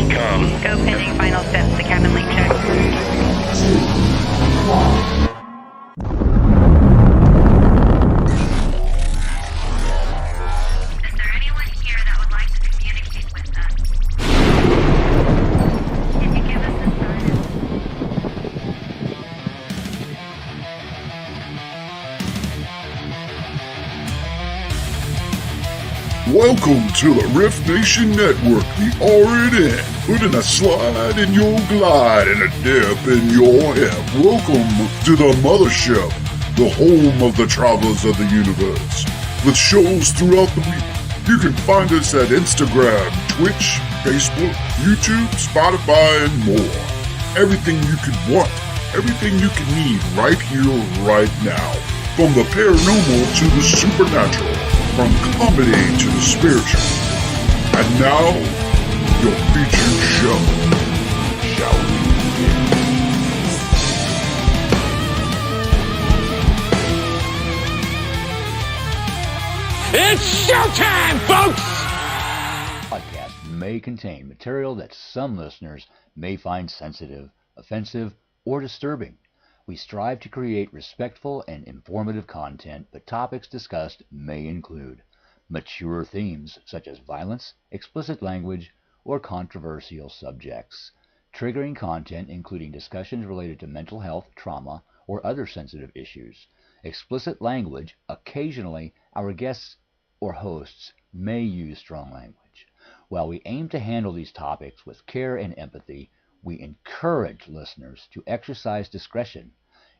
Decom. Go pending final steps to cabin link check. Is there anyone here that would like to communicate with us? Can you give us a sign? Welcome to the R.I.F.T Nation Network, the RNN, putting a slide in your glide and a dip in your hip. Welcome to the mothership, the home of the travelers of the universe. With shows throughout the week, you can find us at Instagram, Twitch, Facebook, YouTube, Spotify, and more. Everything you could want, everything you can need right here, right now. From the paranormal to the supernatural. From comedy to the spiritual. And now, your featured show. Shall we begin? It's showtime, folks! Podcast may contain material that some listeners may find sensitive, offensive, or disturbing. We strive to create respectful and informative content, but topics discussed may include mature themes such as violence, explicit language, or controversial subjects, triggering content including discussions related to mental health, trauma, or other sensitive issues, explicit language. Occasionally, our guests or hosts may use strong language. While we aim to handle these topics with care and empathy, we encourage listeners to exercise discretion.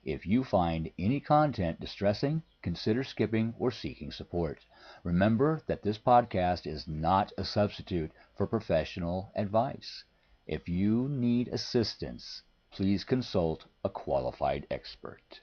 If you find any content distressing, consider skipping or seeking support. Remember that this podcast is not a substitute for professional advice. If you need assistance, please consult a qualified expert.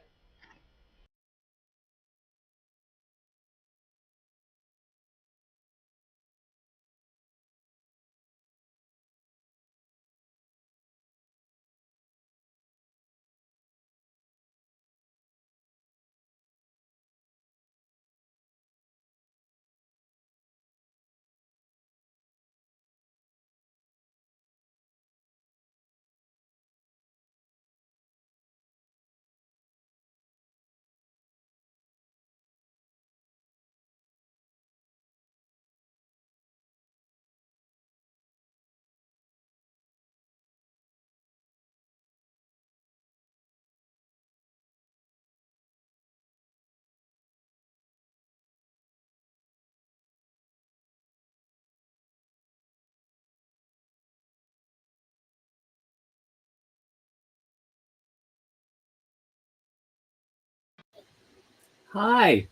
Hi.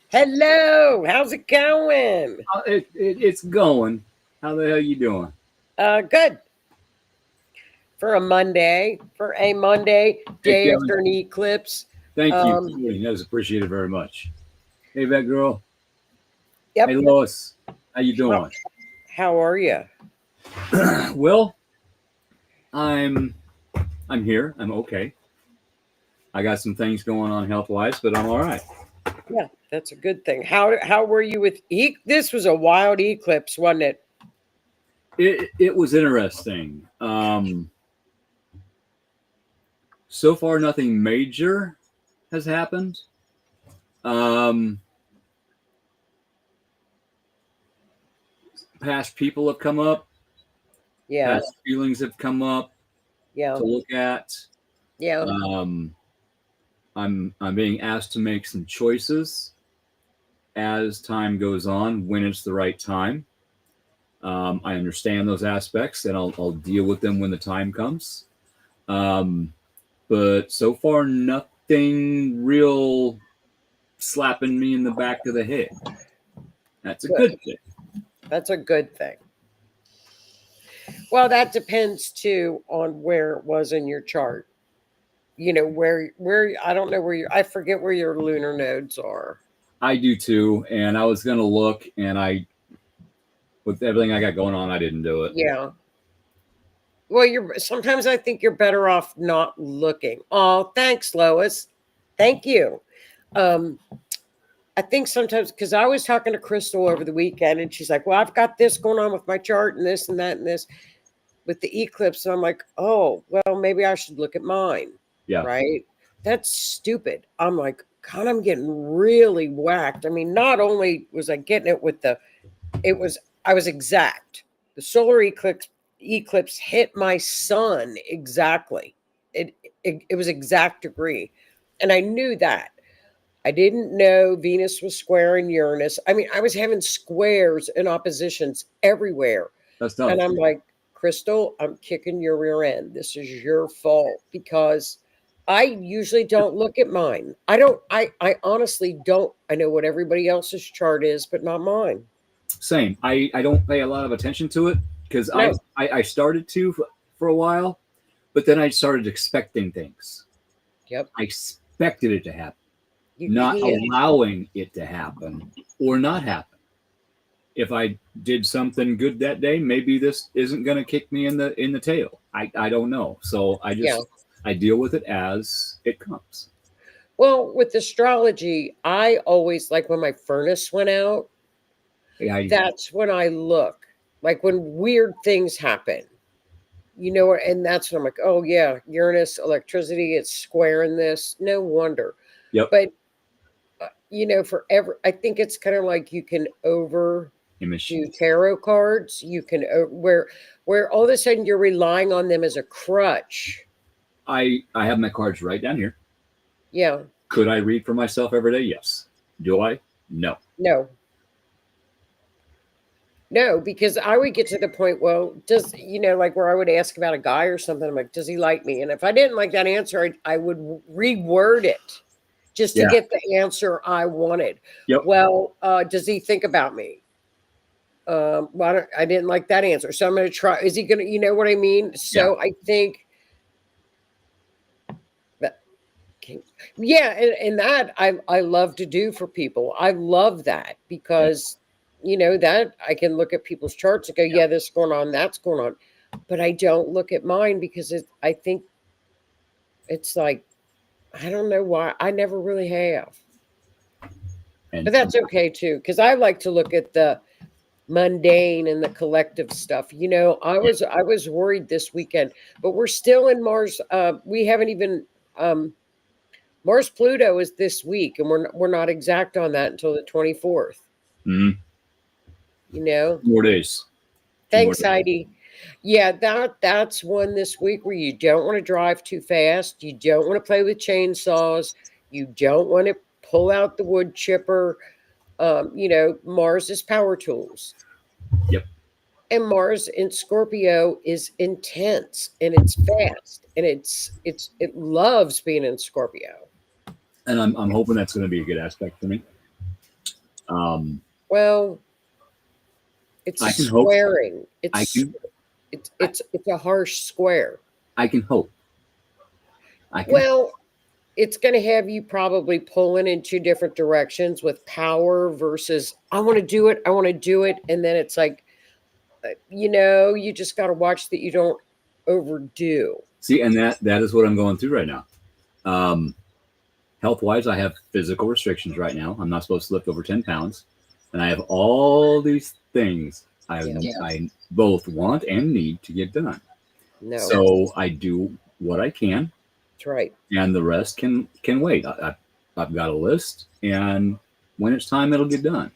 Hello, how's it going? It's going. How the hell you doing? Good. For a Monday, day Kevin. after an eclipse. Thank you. That was appreciated very much. Hey, that girl. Yep. Hey, Lois. How you doing? How are you? Well, I'm here. I'm okay. I got some things going on health-wise, but I'm all right. Yeah, that's a good thing. How were you with this was a wild eclipse, wasn't it? It was interesting. So far, nothing major has happened. Past people have come up. Yeah. Past feelings have come up. Yeah. To look at. Yeah. I'm being asked to make some choices as time goes on when it's the right time. I understand those aspects, and I'll deal with them when the time comes. But so far, nothing real slapping me in the back of the head. That's a good thing. That's a good thing. Well, that depends too on where it was in your chart. You know, where I don't know where I forget where your lunar nodes are. I do too, and I was gonna look, and with everything I got going on, I didn't do it. Yeah. Well, sometimes I think you're better off not looking. Oh, thanks, Lois. Thank you. I think sometimes, because I was talking to Crystal over the weekend, and she's like, well, I've got this going on with my chart and this and that and this. with the eclipse, and I'm like, oh, well, maybe I should look at mine. Yeah. Right? That's stupid. I'm like, God, I'm getting really whacked. I mean, not only was I getting it with I was exact. The solar eclipse hit my sun exactly. It was exact degree. And I knew that. I didn't know Venus was squaring Uranus. I mean, I was having squares and oppositions everywhere. That's And tough. I'm like, Crystal, I'm kicking your rear end. This is your fault because I usually don't look at mine. I honestly don't. I know what everybody else's chart is, but not mine. Same. I don't pay a lot of attention to it because No. I started to for a while, but then I started expecting things. Yep. I expected it to happen, You not can't. allowing it to happen or not happen. If I did something good that day, maybe this isn't going to kick me in the tail. I don't know. So Yeah. I deal with it as it comes. Well, with astrology, I always like when my furnace went out, that's when I look. Like when weird things happen. You know, and that's when I'm like, oh yeah, Uranus, electricity, it's square in this. No wonder. Yep. But you know, I think it's kind of like you can over do tarot cards. You can where all of a sudden you're relying on them as a crutch. I have my cards right down here. Yeah. Could I read for myself every day? Yes. Do I? No. No. No, because I would get to the point, well, does, you know, like where I would ask about a guy or something, I'm like, does he like me? And if I didn't like that answer, I would reword it just to get the answer I wanted. Yep. Well, does he think about me? Well, I didn't like that answer. So I'm going to try. Is he going to, you know what I mean? So I think that, yeah. And that I love to do for people. I love that because, you know, that I can look at people's charts and go, yeah, this is going on, that's going on. But I don't look at mine because I think it's like, I don't know why. I never really have. But that's okay too, because I like to look at the mundane and the collective stuff. You know, I was worried this weekend, but we're still in Mars. We haven't even Mars Pluto is this week, and we're not exact on that until the 24th. Mm-hmm. You know, more days. Thanks, Heidi. Yeah, that's one this week where you don't want to drive too fast. You don't want to play with chainsaws. You don't want to pull out the wood chipper. You know, Mars is power tools. Yep. And Mars in Scorpio is intense and it's fast and it loves being in Scorpio. And I'm hoping that's going to be a good aspect for me. Well, it's squaring. It's a harsh square. I can hope. Well, it's going to have you probably pulling in two different directions with power versus I want to do it, and then it's like, you know, you just got to watch that you don't overdo. See, and that is what I'm going through right now. Health wise, I have physical restrictions right now. I'm not supposed to lift over 10 pounds, and I have all these things I both want and need to get done. No. So I do what I can. That's right. And the rest can wait. I've got a list, and when it's time, it'll get done.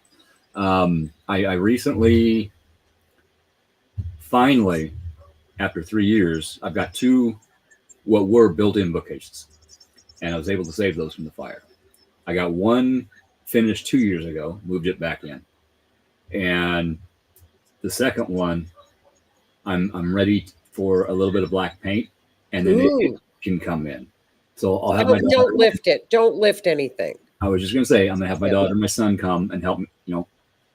I recently, finally, after 3 years, I've got two what were built-in bookcases, and I was able to save those from the fire. I got one finished 2 years ago, moved it back in, and the second one, I'm ready for a little bit of black paint, and then it can come in. So I'll have don't lift it. Don't lift anything. I was just gonna say I'm gonna have my daughter and my son come and help me. You know,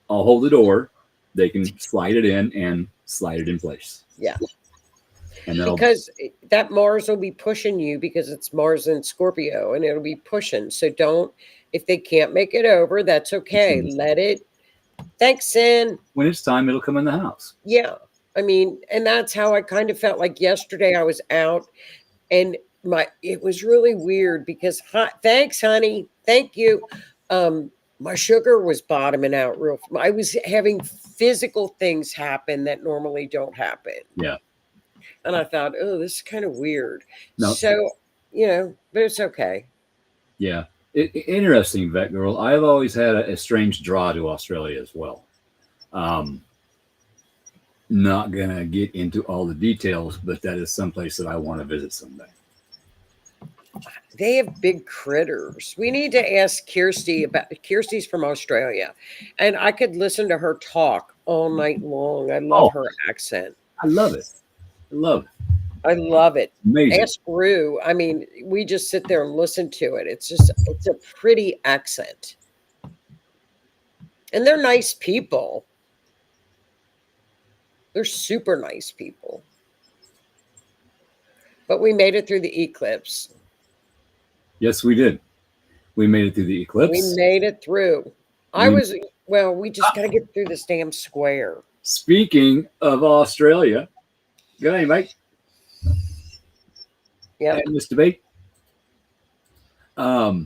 I'll hold the door. They can slide it in and slide it in place. Yeah. And because that Mars will be pushing you because it's Mars in Scorpio and it'll be pushing. So don't, if they can't make it over, that's okay. Let it. Thanks, Sin. When it's time, it'll come in the house. Yeah. I mean, and that's how I kind of felt like yesterday I was out and it was really weird because thanks, honey. Thank you. My sugar was bottoming out I was having physical things happen that normally don't happen. Yeah. And I thought, oh, this is kind of weird. No. So, but it's okay. Yeah. Interesting, Vet Girl. I've always had a strange draw to Australia as well. Not going to get into all the details, but that is someplace that I want to visit someday. They have big critters. We need to ask Kirsty about. Kirsty's from Australia, and I could listen to her talk all night long. I love her accent. I love it. I love it. I love it. Amazing. Ask Rue. I mean, we just sit there and listen to it. It's a pretty accent. And they're nice people. They're super nice people. But we made it through the eclipse. Yes, we did. We made it through the eclipse. We made it through. We just got to get through this damn square. Speaking of Australia, good day, mate. Yeah. And this debate. Not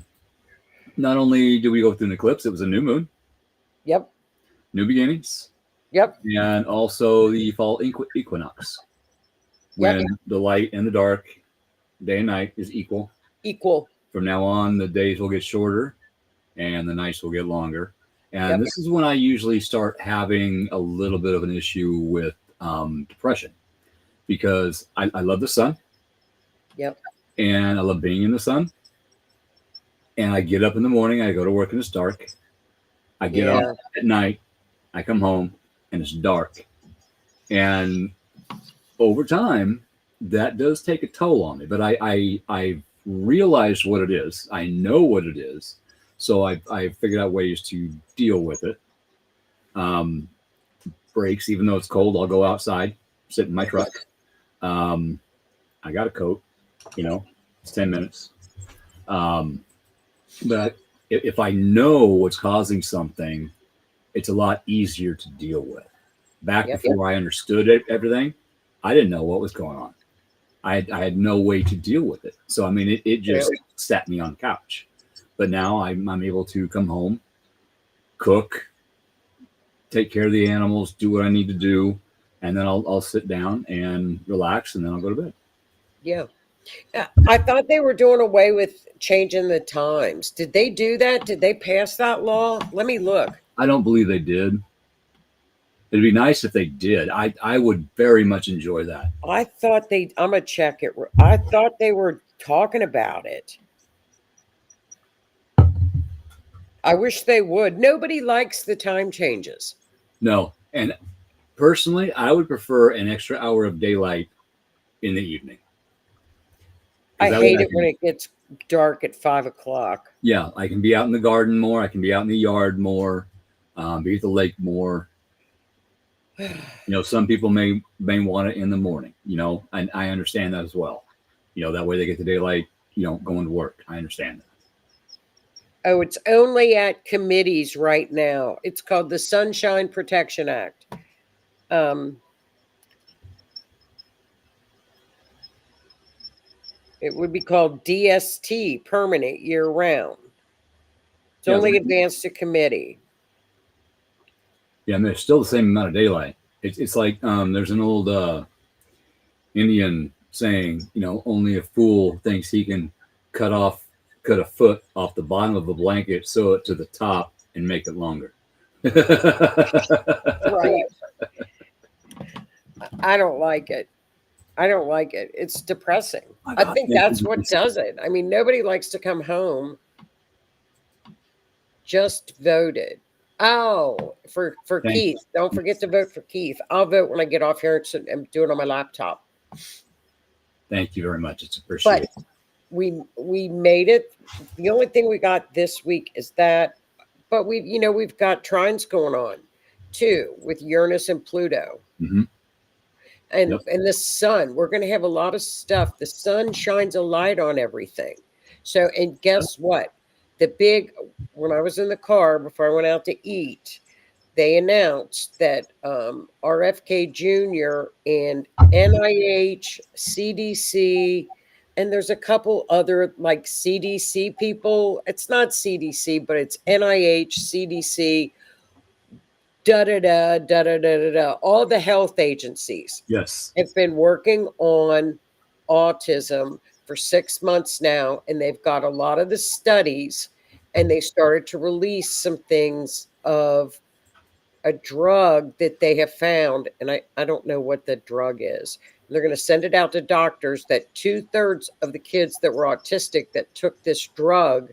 only did we go through an eclipse, it was a new moon. Yep. New beginnings. Yep. And also the fall equinox. When the light and the dark, day and night, is equal. Equal. From now on, the days will get shorter and the nights will get longer. And this is when I usually start having a little bit of an issue with depression, because I love the sun. Yep. And I love being in the sun. And I get up in the morning, I go to work and it's dark. I get up at night, I come home and it's dark. And over time, that does take a toll on me. But I realized what it is. I know what it is. So I figured out ways to deal with it. Breaks, even though it's cold, I'll go outside, sit in my truck. I got a coat, it's 10 minutes. But if I know what's causing something, it's a lot easier to deal with. Back before I understood everything, I didn't know what was going on. I had no way to deal with it. So, I mean, it just sat me on the couch. But now I'm able to come home, cook, take care of the animals, do what I need to do, and then I'll sit down and relax, and then I'll go to bed. Yeah. I thought they were doing away with changing the times. Did they do that? Did they pass that law? Let me look. I don't believe they did. It'd be nice if they did. I would very much enjoy that. I thought I'm going to check it. I thought they were talking about it. I wish they would. Nobody likes the time changes. No. And personally, I would prefer an extra hour of daylight in the evening. I hate it when it gets dark at 5 o'clock. Yeah, I can be out in the garden more. I can be out in the yard more. Be at the lake more. Some people may want it in the morning. And I understand that as well. That way they get the daylight. Going to work. I understand that. Oh, it's only at committees right now. It's called the Sunshine Protection Act. It would be called DST, permanent, year-round. It's only advanced to committee. Yeah, and there's still the same amount of daylight. It's like there's an old Indian saying, only a fool thinks he can cut a foot off the bottom of a blanket, sew it to the top, and make it longer. Right. I don't like it. It's depressing. I think that's what does it. I mean, nobody likes to come home. Just voted. Oh, for Keith. Don't forget to vote for Keith. I'll vote when I get off here and do it on my laptop. Thank you very much. It's appreciated. But we made it. The only thing we got this week is that, but we've got trines going on too with Uranus and Pluto. Mm-hmm. And the sun, we're going to have a lot of stuff. The sun shines a light on everything. So, and guess what? When I was in the car before I went out to eat, they announced that RFK Jr. and NIH, CDC, and there's a couple other like CDC people. It's not CDC, but it's NIH, CDC. da da da da da da da da. All the health agencies Yes. have been working on autism for 6 months now, and they've got a lot of the studies, and they started to release some things of a drug that they have found, and I don't know what the drug is. They're going to send it out to doctors that 2/3 of the kids that were autistic that took this drug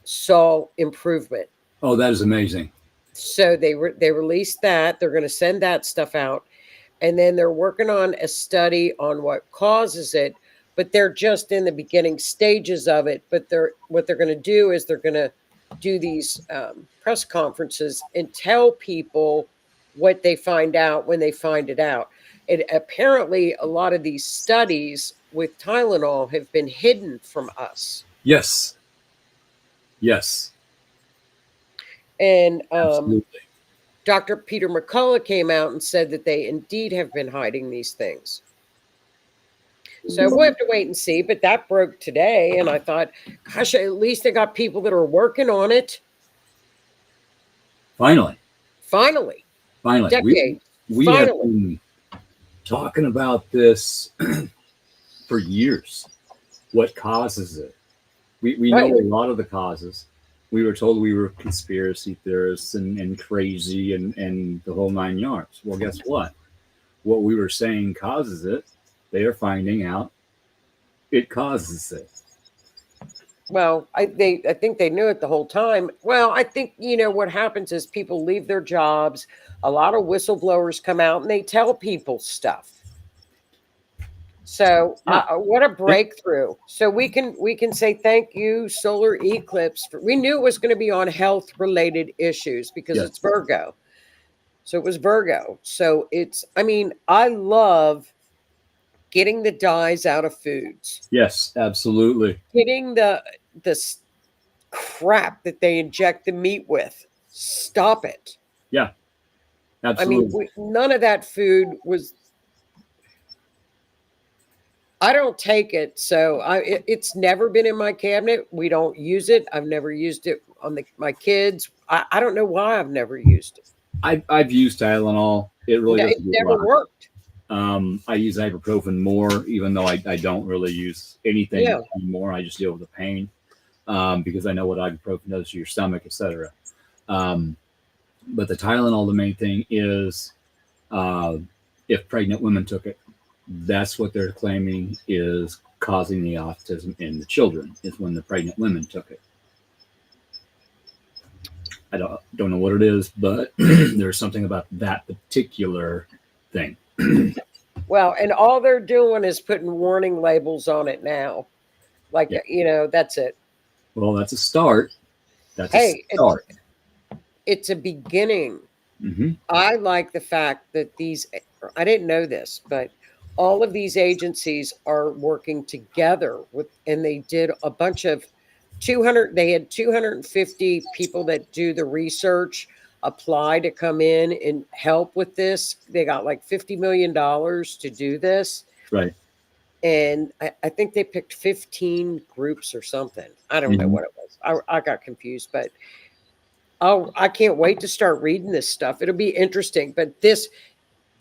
saw improvement. Oh, that is amazing. So they released that. They're going to send that stuff out, and then they're working on a study on what causes it. But they're just in the beginning stages of it. But what they're going to do is they're going to do these press conferences and tell people what they find out when they find it out. And apparently, a lot of these studies with Tylenol have been hidden from us. Yes. Yes. And Absolutely. Dr. Peter McCullough came out and said that they indeed have been hiding these things. So we'll have to wait and see. But that broke today, and I thought, gosh, at least they got people that are working on it. Finally. Finally. Decades. We have been talking about this for years. What causes it? We know a lot of the causes. We were told we were conspiracy theorists and crazy and the whole 9 yards. Well, guess what? What we were saying causes it, they are finding out it causes it. Well, I think they knew it the whole time. Well, I think, what happens is people leave their jobs. A lot of whistleblowers come out and they tell people stuff. So what a breakthrough. So we can say thank you, Solar Eclipse. We knew it was going to be on health related issues because it's Virgo. So it was Virgo. So I love getting the dyes out of foods. Yes, absolutely. Getting the crap that they inject the meat with. Stop it. Yeah, absolutely. None of that food was. I don't take it, so it's never been in my cabinet. We don't use it. I've never used it on my kids. I don't know why I've never used it. I've used Tylenol. It really doesn't never worked. I use ibuprofen more, even though I don't really use anything anymore. I just deal with the pain because I know what ibuprofen does to your stomach, etc. But the Tylenol, the main thing is if pregnant women took it, that's what they're claiming is causing the autism in the children, is when the pregnant women took it. I don't know what it is, but there's something about that particular thing. Well, and all they're doing is putting warning labels on it now. Like, that's it. Well, that's a start. That's a start. It's a beginning. Mm-hmm. I like the fact that I didn't know this, but all of these agencies are working together and they did a bunch of 200. They had 250 people that do the research apply to come in and help with this. They got like $50 million to do this. Right. And I think they picked 15 groups or something. I don't know what it was. I got confused, but I can't wait to start reading this stuff. It'll be interesting. But this,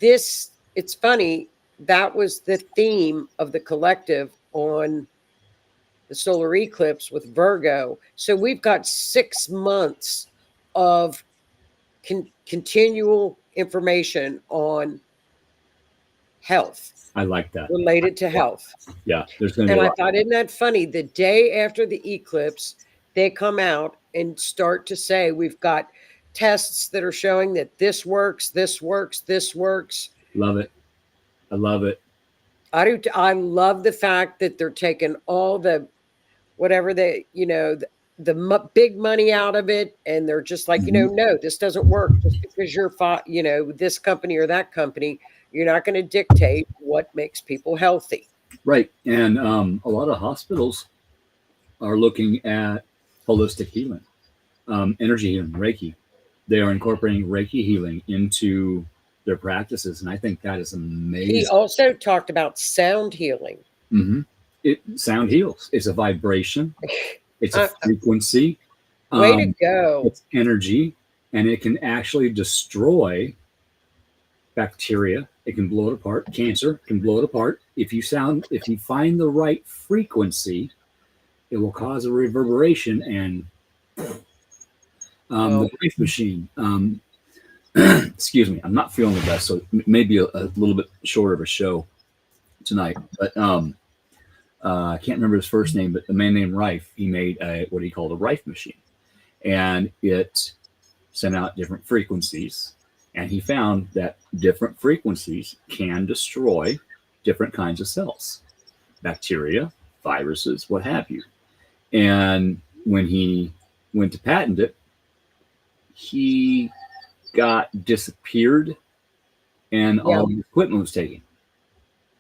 it's funny. That was the theme of the collective on the solar eclipse with Virgo. So we've got 6 months of continual information on health. I like that. Related to health. Yeah. There's going to be I thought, isn't that funny? The day after the eclipse, they come out and start to say, we've got tests that are showing that this works, this works, this works. Love it. I love it. I do. I love the fact that they're taking all the, whatever they, the big money out of it. And they're just like, no, this doesn't work just because you're, this company or that company. You're not going to dictate what makes people healthy. Right. And a lot of hospitals are looking at holistic healing, energy healing, Reiki. They are incorporating Reiki healing into their practices. And I think that is amazing. He also talked about sound healing. Mm-hmm. Sound heals. It's a vibration. It's a frequency. Way to go. It's energy. and it can actually destroy bacteria. It can blow it apart. Cancer can blow it apart. If you find the right frequency, it will cause a reverberation. And the Rife machine, excuse me, I'm not feeling the best, so maybe a little bit shorter of a show tonight. But I can't remember his first name, but the man named Rife, he made what he called a Rife machine, and it sent out different frequencies. And he found that different frequencies can destroy different kinds of cells, bacteria, viruses, what have you. And when he went to patent it, he got disappeared and all the equipment was taken.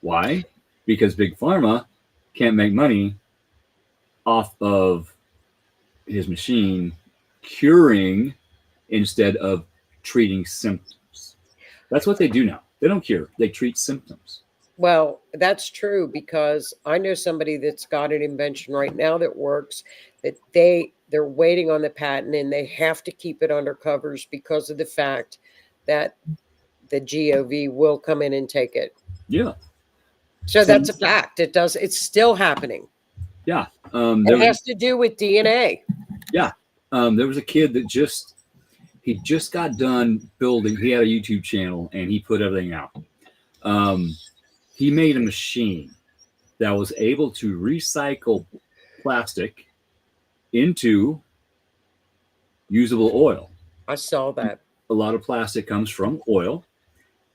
Why? Because Big Pharma can't make money off of his machine curing instead of treating symptoms. That's what they do now. They don't cure, they treat symptoms. Well, that's true, because I know somebody that's got an invention right now that works, that they're waiting on the patent and they have to keep it under covers because of the fact that the GOV will come in and take it. Yeah. So that's a fact. It's still happening. Yeah. It has to do with DNA. Yeah. There was a kid that just got done building. He had a YouTube channel and he put everything out. He made a machine that was able to recycle plastic into usable oil. I saw that. A lot of plastic comes from oil.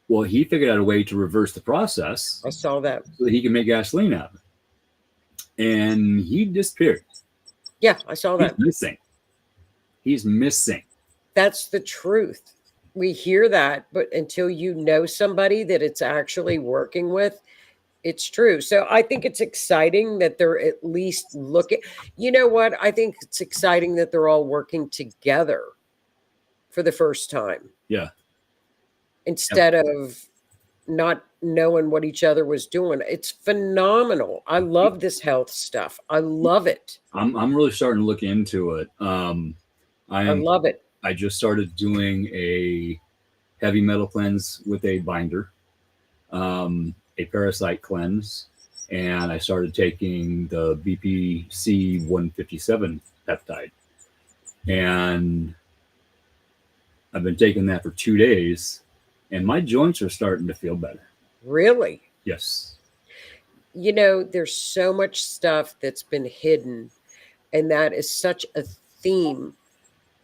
Well, he figured out a way to reverse the process. I saw that. So that he can make gasoline out of it. And he disappeared. Yeah, I saw that. He's missing. That's the truth. We hear that, but until you know somebody that it's actually working with, it's true. So I think it's exciting that they're at least looking. You know what? I think it's exciting that they're all working together for the first time. Yeah. Instead of not knowing what each other was doing. It's phenomenal. I love this health stuff. I love it. I'm really starting to look into it. I love it. I just started doing a heavy metal cleanse with a binder, a parasite cleanse, and I started taking the BPC 157 peptide. And I've been taking that for 2 days, and my joints are starting to feel better. Really? Yes. You know, there's so much stuff that's been hidden, and that is such a theme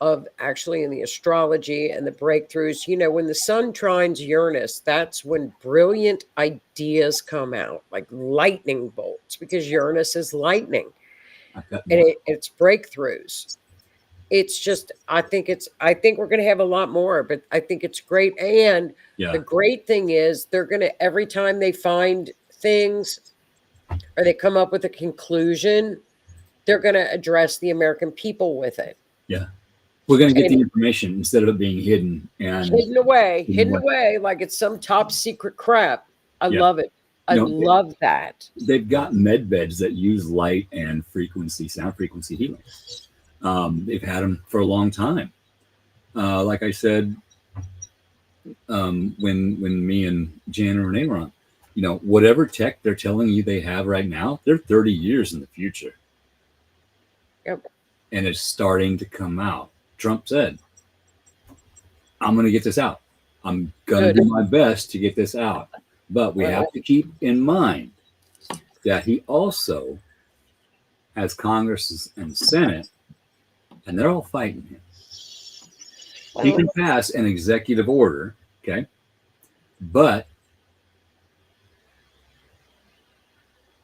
of actually in the astrology and the breakthroughs. You know, when the sun trines Uranus, that's when brilliant ideas come out, like lightning bolts, because Uranus is lightning, and it's breakthroughs. It's just, I think we're going to have a lot more, but I think it's great. And the great thing is they're going to, every time they find things or they come up with a conclusion, they're going to address the American people with it. Yeah. We're going to get the information instead of it being hidden and hidden away like it's some top secret crap. I love it. I love that. They've got med beds that use light and frequency, sound frequency healing. They've had them for a long time. Like I said, when me and Jan and Renee were on, you know, whatever tech they're telling you they have right now, they're 30 years in the future. Yep. And it's starting to come out. Trump said, I'm going to get this out. I'm going to do my best to get this out. But we have to keep in mind that he also has Congress and Senate, and they're all fighting him. He can pass an executive order, okay? But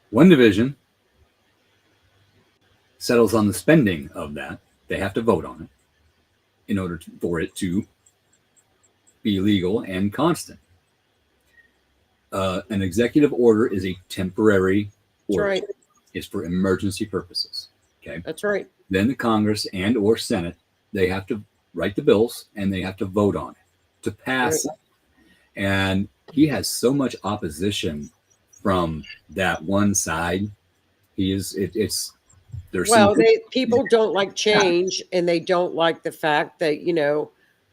one division settles on the spending of that. They have to vote on it in order for it to be legal and constant. An executive order is a temporary order. That's right. It's for emergency purposes. Okay. That's right. Then the Congress and or Senate, they have to write the bills and they have to vote on it to pass it. And he has so much opposition from that one side. People don't like change, and they don't like the fact that, you know,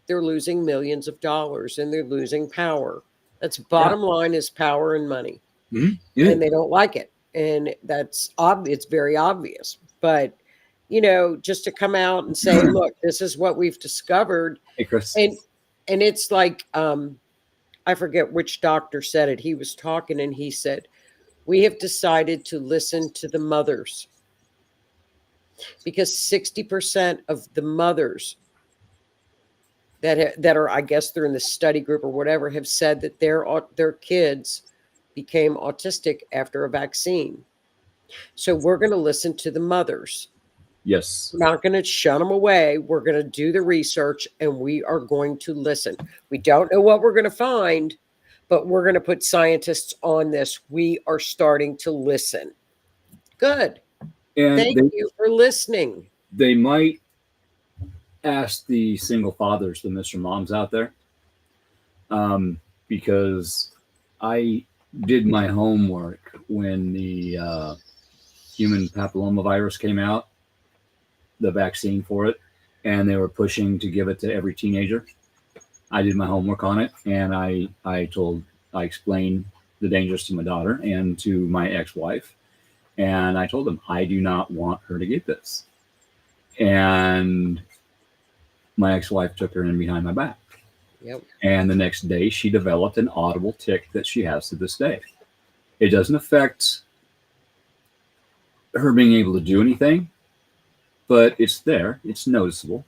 they're losing millions of dollars and they're losing power. That's Yeah. bottom line is power and money. Mhm. And they don't like it. And that's obvious. It's very obvious. But, just to come out and say, look, this is what we've discovered. Hey, Chris. And it's like, I forget which doctor said it. He was talking and he said, we have decided to listen to the mothers because 60% of the mothers that are, I guess they're in the study group or whatever, have said that their kids became autistic after a vaccine. So we're going to listen to the mothers. Yes. We're not going to shut them away. We're going to do the research and we are going to listen. We don't know what we're going to find, but we're going to put scientists on this. We are starting to listen. Good. And Thank you for listening. they might ask the single fathers, the Mr. Moms out there, because I did my homework when the human papillomavirus came out, the vaccine for it, and they were pushing to give it to every teenager. I did my homework on it, and I explained the dangers to my daughter and to my ex-wife, and I told them I do not want her to get this. And my ex-wife took her in behind my back. Yep. And the next day she developed an audible tic that she has to this day. It doesn't affect her being able to do anything, but it's there. It's noticeable.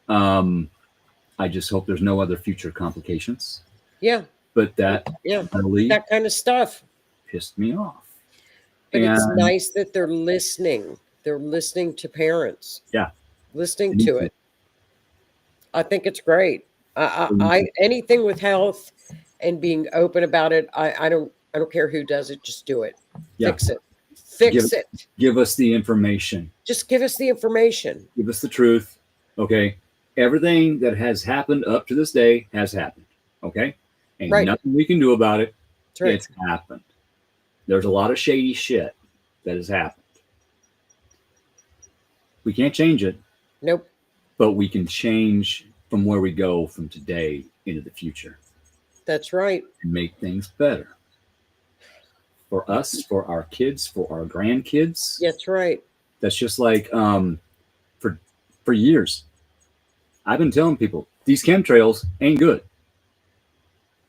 I just hope there's no other future complications. Yeah. But that really that kind of stuff pissed me off. But it's nice that they're listening. They're listening to parents. Yeah. Listening to it. I think it's great. I anything with health and being open about it. I don't care who does it. Just do it. Yeah. Fix it. Fix it. Give us the information. Just give us the information. Give us the truth. Okay. Everything that has happened up to this day has happened. Okay. Ain't nothing we can do about it. Right. It's happened. There's a lot of shady shit that has happened. We can't change it. Nope. But we can change from where we go from today into the future. That's right. And make things better. For us, for our kids, for our grandkids. That's right. That's just like for years, I've been telling people these chemtrails ain't good.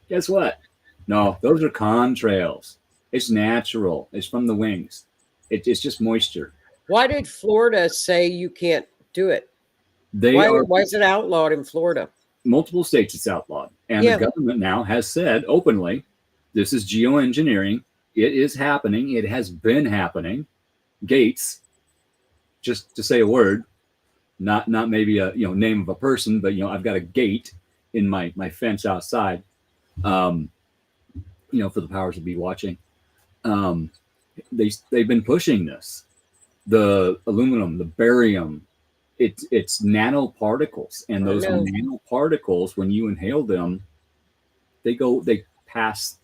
Guess what? No, those are contrails. It's natural. It's from the wings. It's just moisture. Why did Florida say you can't do it? Why is it outlawed in Florida? Multiple states it's outlawed. And the government now has said openly, this is geoengineering. It is happening. It has been happening. Gates, just to say a word, not maybe a name of a person, but I've got a gate in my fence outside. For the powers that be watching. They've been pushing this. The aluminum, the barium, it's nanoparticles, and those nanoparticles, when you inhale them, they pass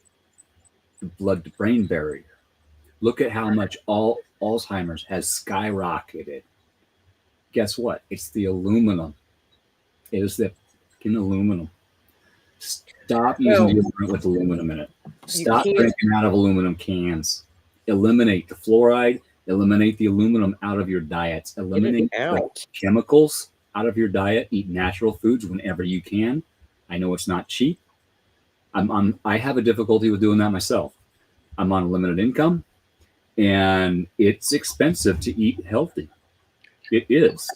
the blood to brain barrier. Look at how much Alzheimer's has skyrocketed. Guess what? It's the aluminum. It is the fucking aluminum. Stop using deodorant with aluminum in it. Stop drinking out of aluminum cans. Eliminate the fluoride. Eliminate the aluminum out of your diets. Eliminate the chemicals out of your diet. Eat natural foods whenever you can. I know it's not cheap. I have a difficulty with doing that myself. I'm on a limited income, and it's expensive to eat healthy. It is.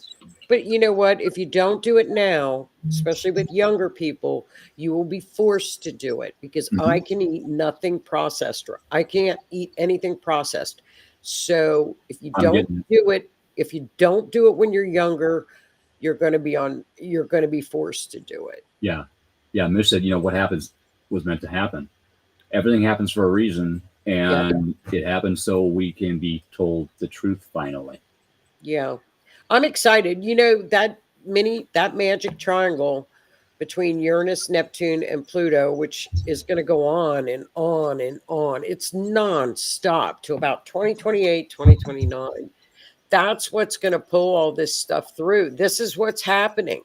But you know what? If you don't do it now, especially with younger people, you will be forced to do it because I can eat nothing processed. I can't eat anything processed. So if you don't do it when you're younger, you're going to be forced to do it. Yeah. Yeah. Mish said, what happens was meant to happen. Everything happens for a reason, and it happens so we can be told the truth finally. Yeah. I'm excited. That magic triangle between Uranus, Neptune, and Pluto, which is going to go on and on and on. It's nonstop to about 2028, 2029. That's what's going to pull all this stuff through. This is what's happening.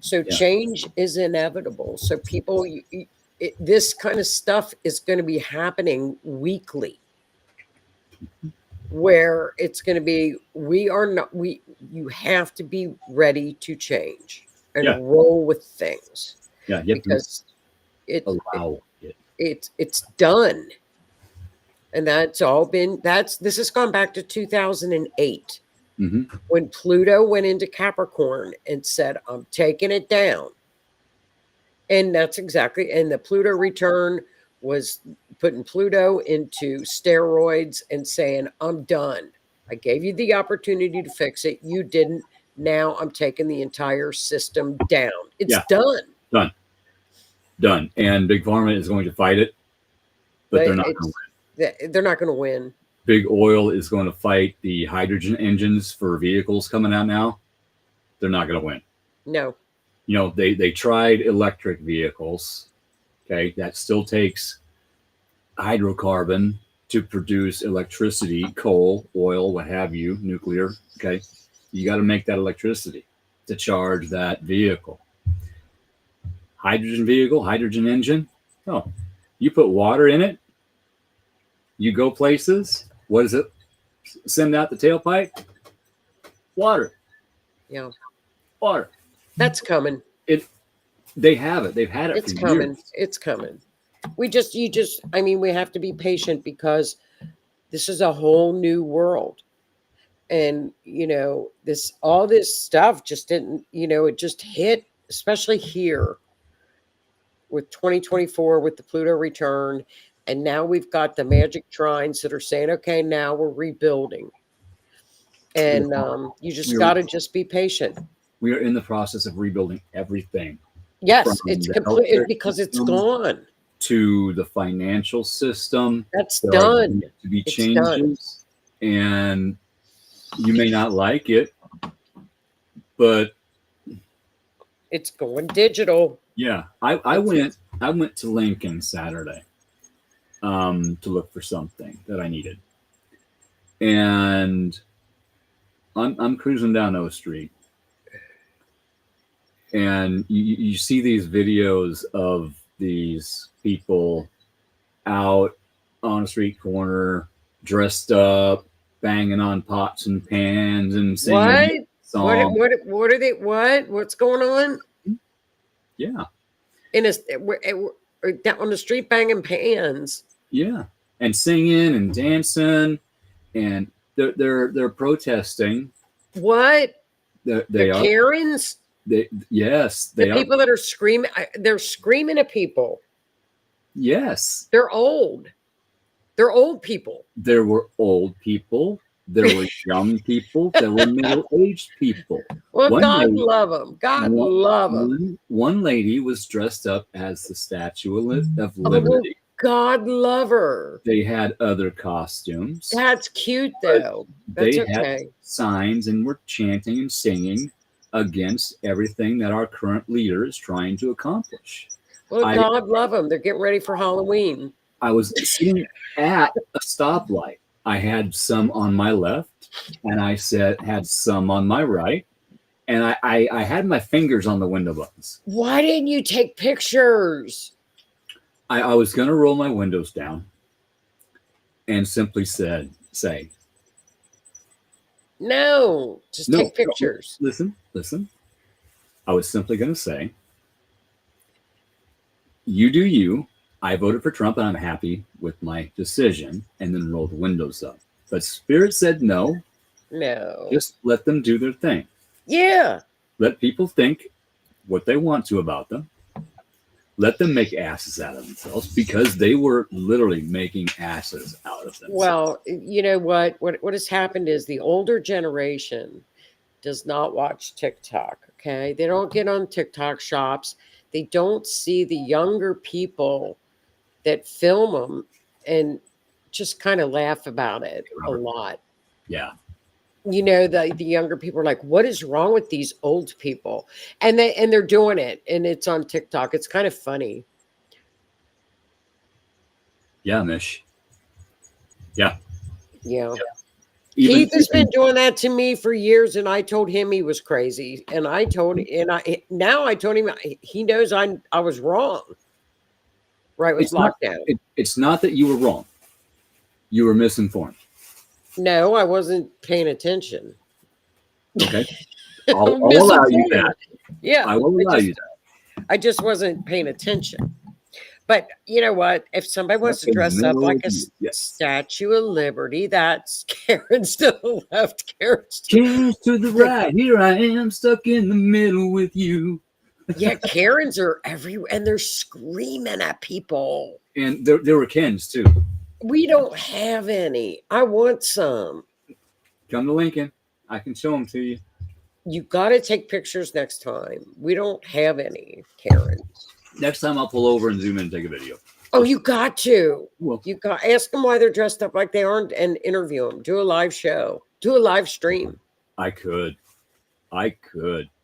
So Yeah. change is inevitable. So people, this kind of stuff is going to be happening weekly, where it's going to be, you have to be ready to change and Yeah. roll with things, Yeah. You have to because allow it. it's done. And this has gone back to 2008, Hmm. when Pluto went into Capricorn and said, I'm taking it down. And that's exactly, and the Pluto return was putting Pluto into steroids and saying, I'm done. I gave you the opportunity to fix it. You didn't. Now I'm taking the entire system down. It's Yeah. done. Done. And Big Pharma is going to fight it, but they're not going to win. They're not going to win. Big Oil is going to fight the hydrogen engines for vehicles coming out now. They're not going to win. No. You know, they tried electric vehicles. Okay. That still takes hydrocarbon to produce electricity, coal, oil, what have you, nuclear. Okay. You got to make that electricity to charge that vehicle. Hydrogen vehicle, hydrogen engine. Oh, you put water in it, you go places. What does it send out the tailpipe? Water. Yeah. Water. That's coming. They have it. They've had it It's for coming. years. It's coming. We have to be patient, because this is a whole new world. And, all this stuff just didn't, it just hit, especially here with 2024, with the Pluto return. And now we've got the magic trines that are saying, okay, now we're rebuilding. And you just got to just be patient. We are in the process of rebuilding everything. Yes, From it's the complete, healthcare because it's system gone. to the financial system. That's There are done. going to be It's changes, and you may not like it, but It's going digital. yeah, I went to Lincoln Saturday to look for something that I needed, and I'm cruising down O Street, and you see these videos of these people out on a street corner, dressed up, banging on pots and pans and singing songs. What are they? What's going on? Yeah, Down on the street banging pans. yeah, and singing and dancing, and they're protesting. What? They The are. Karens? Yes, The they are. people that are screaming, they're screaming at people. Yes, They're old. They're old people. there were old people. There were young people. There were middle-aged people. Well, One God lady- love them. God love them. One lady was dressed up as the Statue of Oh, Liberty. God love her. They had other costumes. That's cute, though. That's They okay. had signs and were chanting and singing against everything that our current leader is trying to accomplish. Well, I- God love them. They're getting ready for Halloween. I was sitting at a stoplight. I had some on my left, and I had some on my right, and I had my fingers on the window buttons. Why didn't you take pictures? I was going to roll my windows down and simply say, No, just no, take pictures. Listen. I was simply going to say, you do you. I voted for Trump, and I'm happy with my decision, and then roll the windows up. But Spirit said no. No. Just let them do their thing. Yeah. Let people think what they want to about them. Let them make asses out of themselves, because they were literally making asses out of themselves. Well, you know what? What has happened is the older generation does not watch TikTok. Okay. They don't get on TikTok shops. They don't see the younger people that film them and just kind of laugh about it a lot. Yeah. The younger people are like, what is wrong with these old people? And they're doing it, and it's on TikTok. It's kind of funny. Yeah, Mish. Yeah. Yeah. Keith has been doing that to me for years, and I told him he was crazy. And I told him, now I told him he knows I was wrong. Right with lockdown. It's not that you were wrong. You were misinformed. No, I wasn't paying attention. Okay. I'll allow you that. Yeah. I will allow you that. I just wasn't paying attention. But you know what? If somebody wants to dress up like a Statue of Liberty, that's Karen's to the left, Karen's to the right. Here I am, stuck in the middle with you. Yeah, Karens are everywhere, and they're screaming at people. And there were Kens too. We don't have any. I want some. Come to Lincoln. I can show them to you. You got to take pictures next time. We don't have any Karens. Next time I'll pull over and zoom in and take a video. Oh, you got to. Well, you got ask them why they're dressed up like they aren't and interview them. Do a live show. Do a live stream. I could.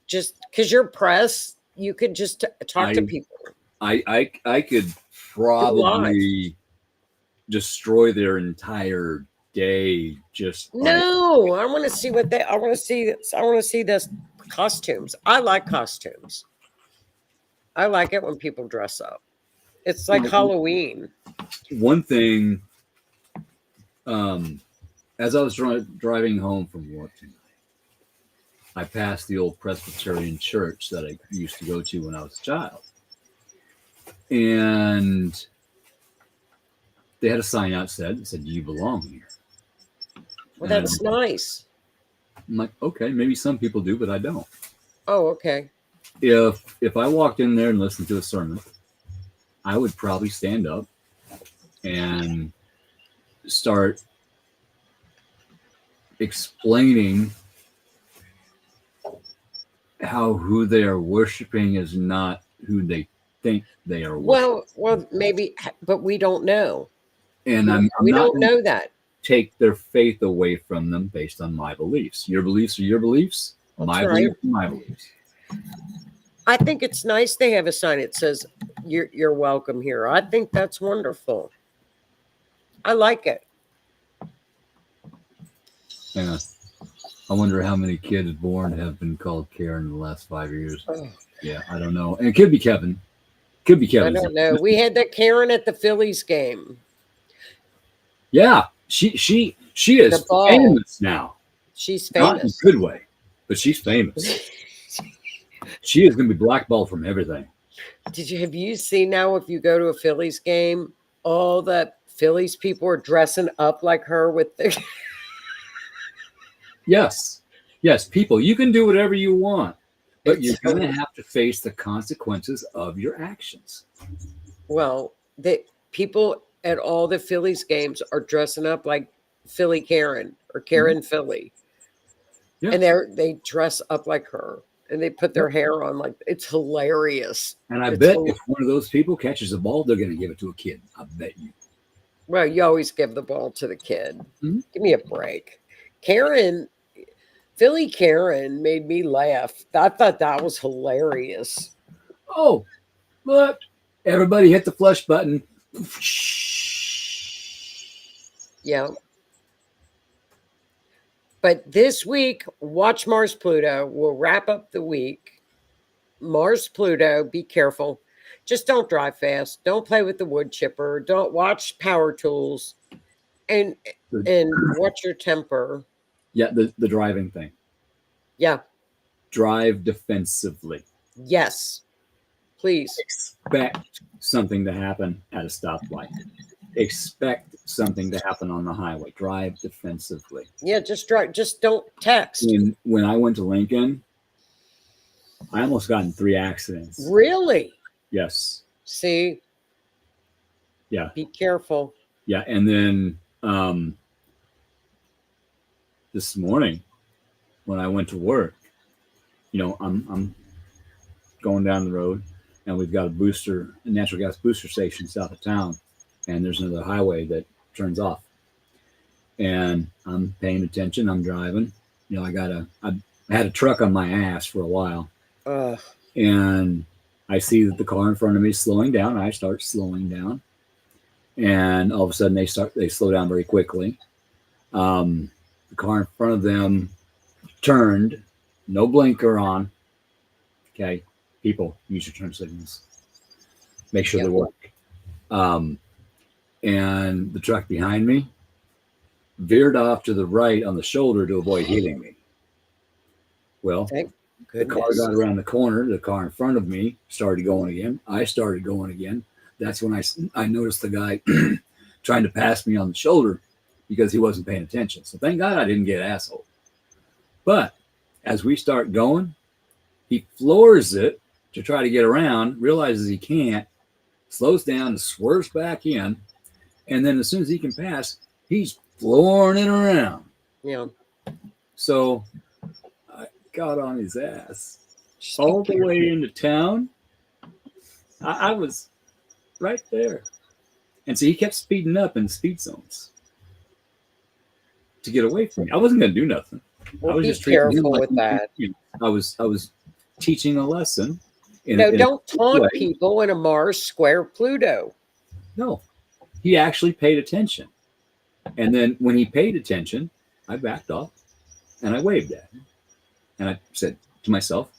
Just because you're press, you could just talk to people. I could probably destroy their entire day. Just no, I want to see what they. I want to see this. I want to see this costumes. I like costumes. I like it when people dress up. It's like Halloween. One thing, as I was driving home from work tonight, I passed the old Presbyterian church that I used to go to when I was a child. And they had a sign outside that said, "You belong here." Well, that's nice. I'm like, okay, maybe some people do, but I don't. Oh, okay. If I walked in there and listened to a sermon, I would probably stand up and start explaining how who they are worshiping is not who they think they are worshiping. Well, maybe, but we don't know. And we don't know that. Take their faith away from them based on my beliefs. Your beliefs are your beliefs. My beliefs are my beliefs. I think it's nice they have a sign that says you're welcome here. I think that's wonderful. I like it. Yeah. I wonder how many kids born have been called Karen in the last 5 years. Oh. Yeah, I don't know. And it could be Kevin. Could be Kevin. I don't know. We had that Karen at the Phillies game. Yeah, she is famous now. She's famous. Not in a good way, but she's famous. She is going to be blackballed from everything. Have you seen now if you go to a Phillies game, all the Phillies people are dressing up like her with the... Yes, people, you can do whatever you want, but you're going to have to face the consequences of your actions. Well, the people at all the Phillies games are dressing up like Philly Karen or Karen Philly. Yeah. And they dress up like her. And they put their hair on like it's hilarious. And I bet if one of those people catches a ball, they're going to give it to a kid. I bet you. Well, you always give the ball to the kid. Mm-hmm. Give me a break. Philly Karen made me laugh. I thought that was hilarious. Oh, but everybody hit the flush button. Yeah. But this week, watch Mars Pluto. We'll wrap up the week. Mars Pluto, be careful. Just don't drive fast. Don't play with the wood chipper. Don't watch power tools. And watch your temper. Yeah, the driving thing. Yeah. Drive defensively. Yes. Please. Expect something to happen at a stoplight. Expect something to happen on the highway. Drive defensively. Yeah, just drive. Just don't text. When I went to Lincoln, I almost got in 3 accidents. Really? Yes. See? Yeah. Be careful. Yeah, and then this morning when I went to work, I'm going down the road, and we've got a natural gas booster station south of town. And there's another highway that turns off. And I'm paying attention. I'm driving. I had a truck on my ass for a while. And I see that the car in front of me is slowing down. I start slowing down. And all of a sudden they slow down very quickly. The car in front of them turned, no blinker on. Okay, people, use your turn signals. Make sure they work. And the truck behind me veered off to the right on the shoulder to avoid hitting me. Well, Thank the car goodness. got around the corner. The car in front of me started going again. I started going again. That's when I noticed the guy trying to pass me on the shoulder because he wasn't paying attention. So thank God I didn't get asshole. But as we start going, he floors it to try to get around, realizes he can't, slows down and swerves back in. And then as soon as he can pass, he's flooring it around. Yeah. So I got on his ass Just all be the way careful. into town. I was right there. And so he kept speeding up in speed zones to get away from me. I wasn't going to do nothing. Well, I was be just treating him careful like with that. I was teaching a lesson. No, don't taunt way. people in a Mars square Pluto. No, he actually paid attention. And then when he paid attention, I backed off and I waved at him. And I said to myself,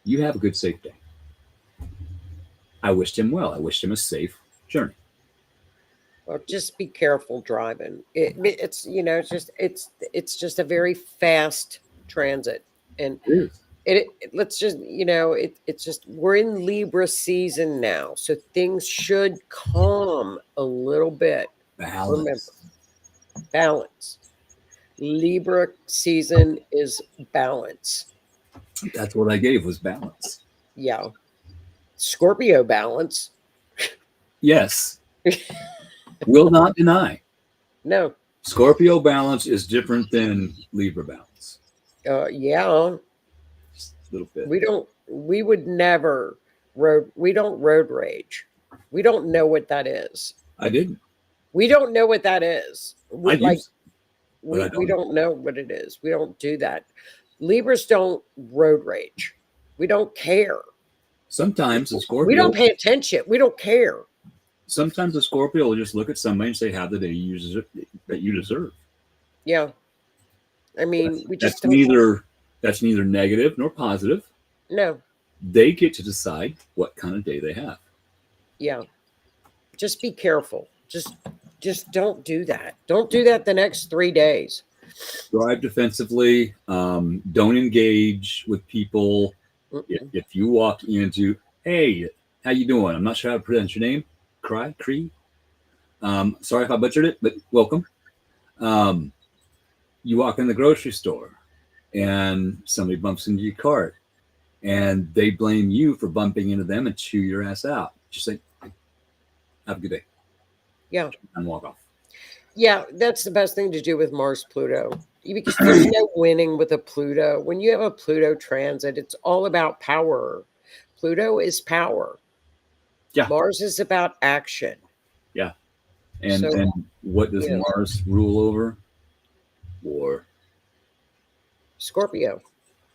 you have a good, safe day. I wished him well. I wished him a safe journey. Well, just be careful driving. It's it's just a very fast transit, and It is. let's just it's just we're in Libra season now, so things should calm a little bit. Balance. Remember, balance. Libra season is balance. That's what I gave was balance. Yeah. Scorpio balance. Yes. Will not deny. No. Scorpio balance is different than Libra balance. Yeah. Just a little bit. We would never we don't road rage. We don't know what that is. I didn't. We don't know what that is. I used, we don't know what it is. We don't do that. Libras don't road rage. We don't care. sometimes a Scorpio. We don't pay attention. We don't care. Sometimes a Scorpio will just look at somebody and say, "Have the day that you deserve." Yeah. I mean, we just that's neither negative nor positive. No. They get to decide what kind of day they have. Yeah. Just be careful. Just don't do that. Don't do that the next 3 days. Drive defensively. Don't engage with people. If you walk into, hey, how you doing? I'm not sure how to pronounce your name. Cree. Sorry if I butchered it, but welcome. You walk in the grocery store and somebody bumps into your cart and they blame you for bumping into them and chew your ass out. Just say, have a good day. Yeah. And walk off. Yeah, that's the best thing to do with Mars Pluto. Because there's no winning with a Pluto. When you have a Pluto transit, it's all about power. Pluto is power. Yeah. Mars is about action. Yeah. And So, then what does yeah. Mars rule over? War Scorpio,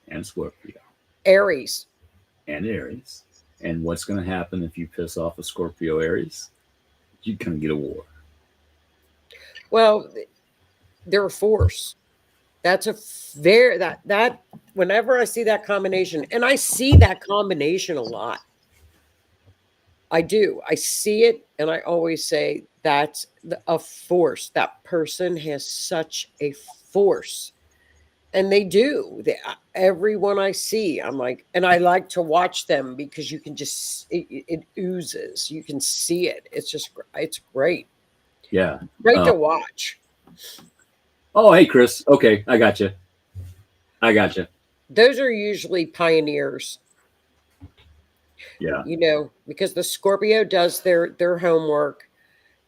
and Scorpio Aries. and Aries. And what's going to happen if you piss off a Scorpio Aries? You're going to get a war. Well, they're a force. That's a very that whenever I see that combination, and I see that combination a lot. I do. I see it, and I always say that's a force. That person has such a force, and they do. Everyone I see, I'm like, and I like to watch them because you can just it oozes. You can see it. It's great. Yeah. Great to watch. Oh, hey, Chris. Okay, I got you. Those are usually pioneers. Yeah. Because the Scorpio does their homework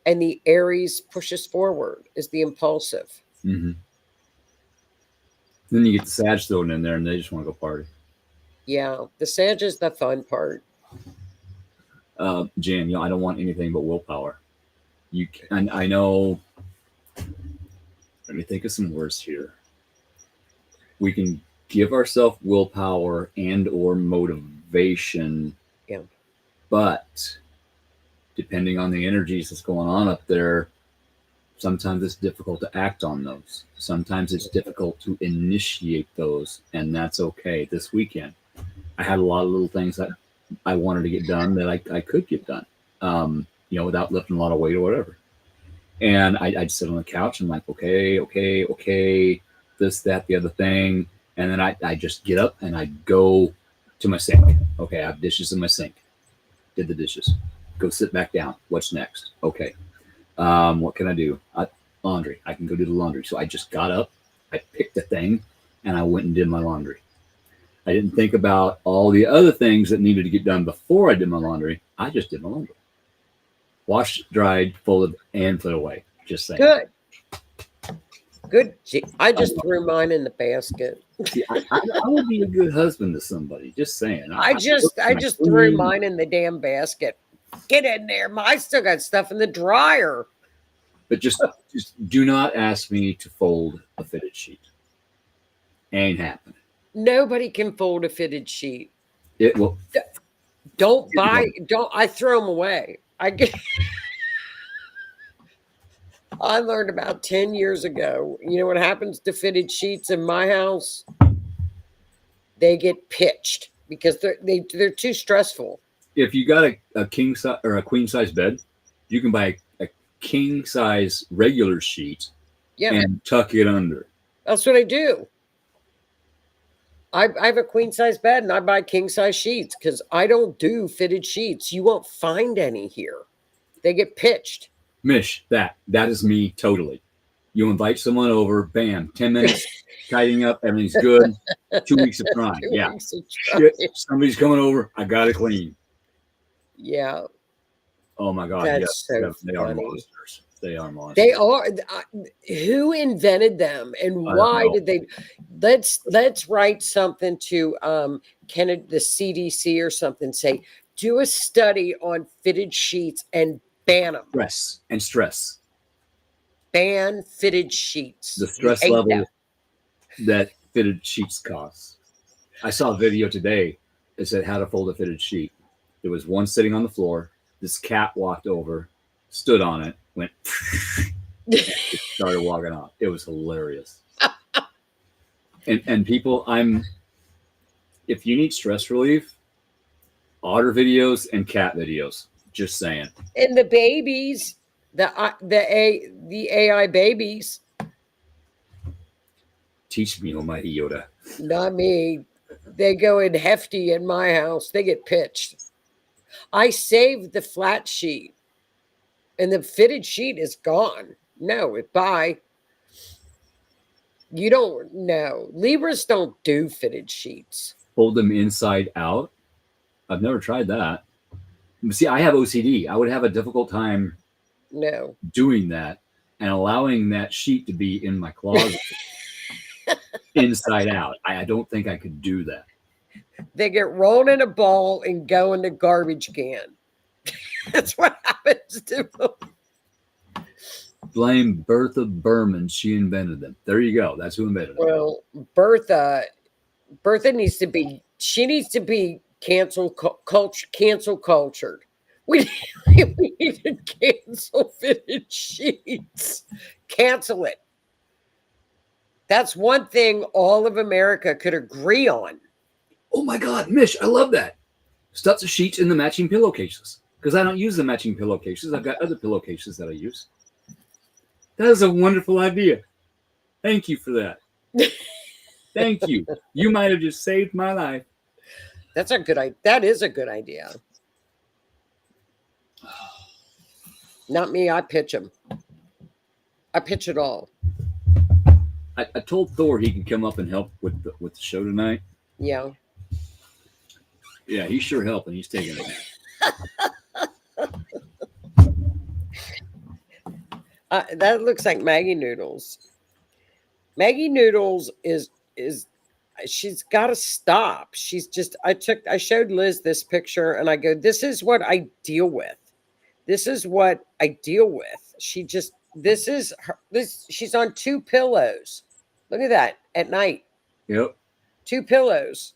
and the Aries pushes forward, is the impulsive. Mm-hmm. Then you get the Sag thrown in there and they just want to go party. Yeah, the Sag is the fun part. Jan, I don't want anything but willpower. I know. Let me think of some words here. We can give ourselves willpower and or motivation. Yeah. But depending on the energies that's going on up there, Sometimes it's difficult to act on those. Sometimes it's difficult to initiate those, and that's okay. This weekend, I had a lot of little things that I wanted to get done that I could get done, without lifting a lot of weight or whatever. And I'd sit on the couch and like, okay, this, that, the other thing. And then I just get up and I go to my sink. Okay, I have dishes in my sink. Did the dishes. Go sit back down. What's next? Okay. What can I do? Laundry. I can go do the laundry. So I just got up, I picked a thing, and I went and did my laundry. I didn't think about all the other things that needed to get done before I did my laundry. I just did my laundry. Washed, dried, folded, and put away. Just saying. Good. Gee, I just threw mine in the basket. See, I would be a good husband to somebody. Just saying. I just threw mine in the damn basket. Get in there. I still got stuff in the dryer. But just do not ask me to fold a fitted sheet. Ain't happening. Nobody can fold a fitted sheet. It will. Don't buy. Don't. I throw them away. I learned about 10 years ago. You know what happens to fitted sheets in my house? They get pitched because they're too stressful. If you got a king size or a queen size bed, you can buy a king size regular sheet and tuck it under. That's what I do. I have a queen size bed and I buy king size sheets because I don't do fitted sheets. You won't find any here. They get pitched. Mish, that is me totally. You invite someone over, bam, 10 minutes, tidying up, everything's good. 2 weeks of trying. Shit, somebody's coming over, I gotta clean. Yeah. Oh my God. That's so they funny. are monsters. They are monsters. They are. Who invented them and why did they? Let's write something to the CDC or something. Say, do a study on fitted sheets and ban them. Stress. Ban fitted sheets. The stress level that fitted sheets cause. I saw a video today that said how to fold a fitted sheet. There was one sitting on the floor. This cat walked over, stood on it, went, started walking off. It was hilarious. and people, if you need stress relief, otter videos and cat videos. Just saying. And the babies, the AI babies. Teach me, Almighty Yoda. Not me. They go in hefty in my house. They get pitched. I saved the flat sheet, and the fitted sheet is gone. No, bye. You don't know. Libras don't do fitted sheets. Fold them inside out. I've never tried that. See, I have OCD. I would have a difficult time doing that and allowing that sheet to be in my closet inside out. I don't think I could do that. They get rolled in a ball and go in the garbage can. That's what happens to them. Blame Bertha Berman. She invented them. There you go. That's who invented them. Well, Bertha needs to be, she needs to be cancel cultured. We need to cancel fitted sheets. Cancel it. That's one thing all of America could agree on. Oh my God, Mish, I love that. Stuff the sheets in the matching pillowcases because I don't use the matching pillowcases. I've got other pillowcases that I use. That is a wonderful idea. Thank you for that. Thank you. You might have just saved my life. That's a good idea. That is a good idea. Not me. I pitch them. I pitch it all. I told Thor he could come up and help with the show tonight. Yeah. Yeah, he's sure helping. He's taking it. That looks like Maggie Noodles. Maggie Noodles is she's got to stop. She's just, I showed Liz this picture and I go, this is what I deal with. This is what I deal with. She just, this is her, she's on 2 pillows. Look at that at night. Yep. 2 pillows.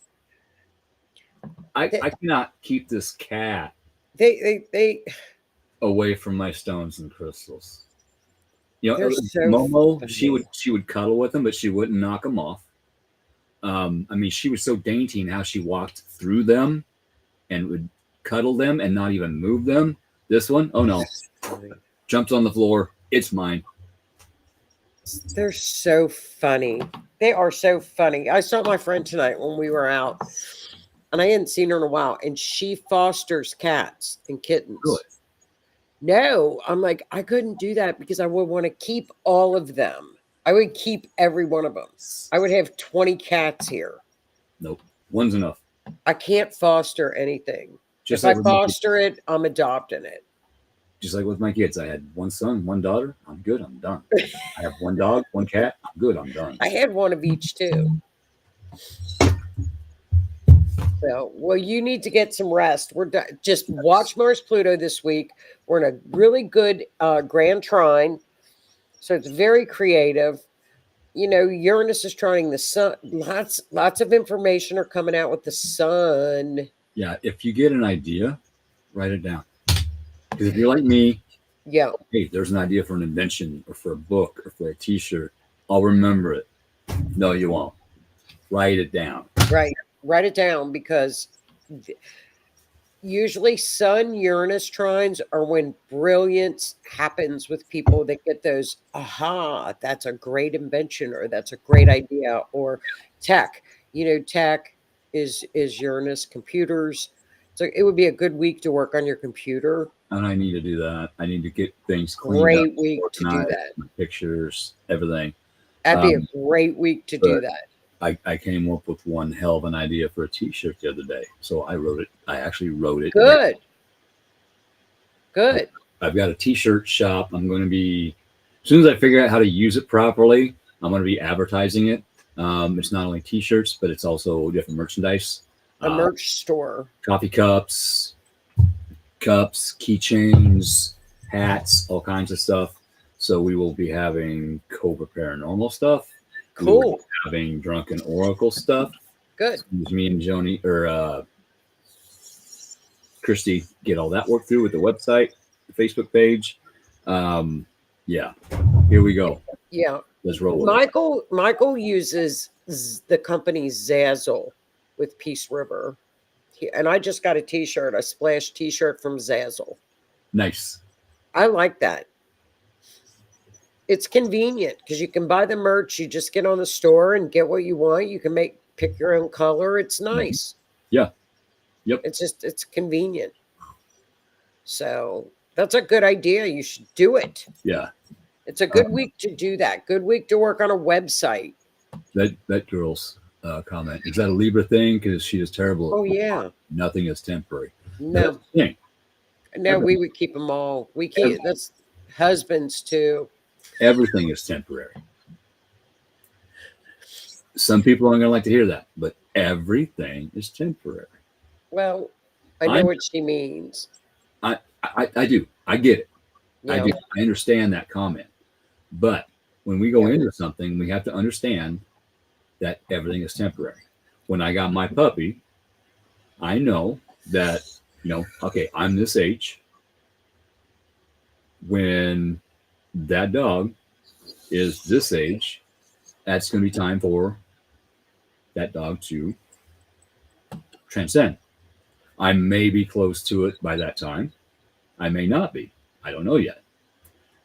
I cannot keep this cat They away from my stones and crystals. You know, They're so Momo, funny. she would cuddle with him, but she wouldn't knock him off. I mean, she was so dainty in how she walked through them and would cuddle them and not even move them. This one, oh no, jumps on the floor. It's mine. They're so funny. They are so funny. I saw my friend tonight when we were out, and I hadn't seen her in a while, and she fosters cats and kittens. Really? No, I'm like, I couldn't do that because I would want to keep all of them. I would keep every one of them. I would have 20 cats here. Nope, one's enough. I can't foster anything. Just If like I with my kids. foster it, I'm adopting it. Just like with my kids, I had one son, one daughter. I'm good. I'm done. I have one dog, one cat. I'm good. I'm done. I had one of each too. So, well, you need to get some rest. We're just watch Mars Pluto this week. We're in a really good grand trine, so it's very creative. You know, Uranus is trining the sun. Lots of information are coming out with the sun. Yeah, if you get an idea, write it down. Because if you're like me, Yeah, hey, there's an idea for an invention or for a book or for a T-shirt. I'll remember it. No, you won't. Write it down. right. Write it down because usually Sun Uranus trines are when brilliance happens with people that get those, aha, that's a great invention or that's a great idea, or tech. You know, tech is Uranus, computers. So it would be a good week to work on your computer. And I need to do that. I need to get things cleaned up, Great week to do organized, that. my pictures, everything. That'd be a great week to do but- that. I came up with one hell of an idea for a T-shirt the other day. So I wrote it. I actually wrote it. Good. Good. I've got a T-shirt shop. I'm going to be, as soon as I figure out how to use it properly, I'm going to be advertising it. It's not only T-shirts, but it's also different merchandise. A merch store. Coffee cups, keychains, hats, all kinds of stuff. So we will be having Cobra Paranormal stuff. We will Cool. be having Drunken Oracle stuff. Good. Me and Joni or Christy get all that worked through with the website, the Facebook page. Yeah, here we go. Yeah. Let's roll with it. Michael uses the company Zazzle with Peace River. And I just got a t-shirt, a splash t-shirt from Zazzle. Nice. I like that. It's convenient because you can buy the merch. You just get on the store and get what you want. You can pick your own color. It's nice. Yeah. Yep. It's convenient. So that's a good idea. You should do it. Yeah. It's a good week to do that. Good week to work on a website. That girl's comment, is that a Libra thing? Because she is terrible. Oh yeah. Nothing is temporary. No. That's the thing. No, we would keep them all. We keep that's husbands too. Everything is temporary. Some people aren't going to like to hear that, but everything is temporary. Well, I know what she means. I do. I get it. I Yeah. do. I understand that comment. But when we go into something, we have to understand that everything is temporary. When I got my puppy, I know that, okay, I'm this age. When that dog is this age, that's going to be time for that dog to transcend. I may be close to it by that time. I may not be. I don't know yet.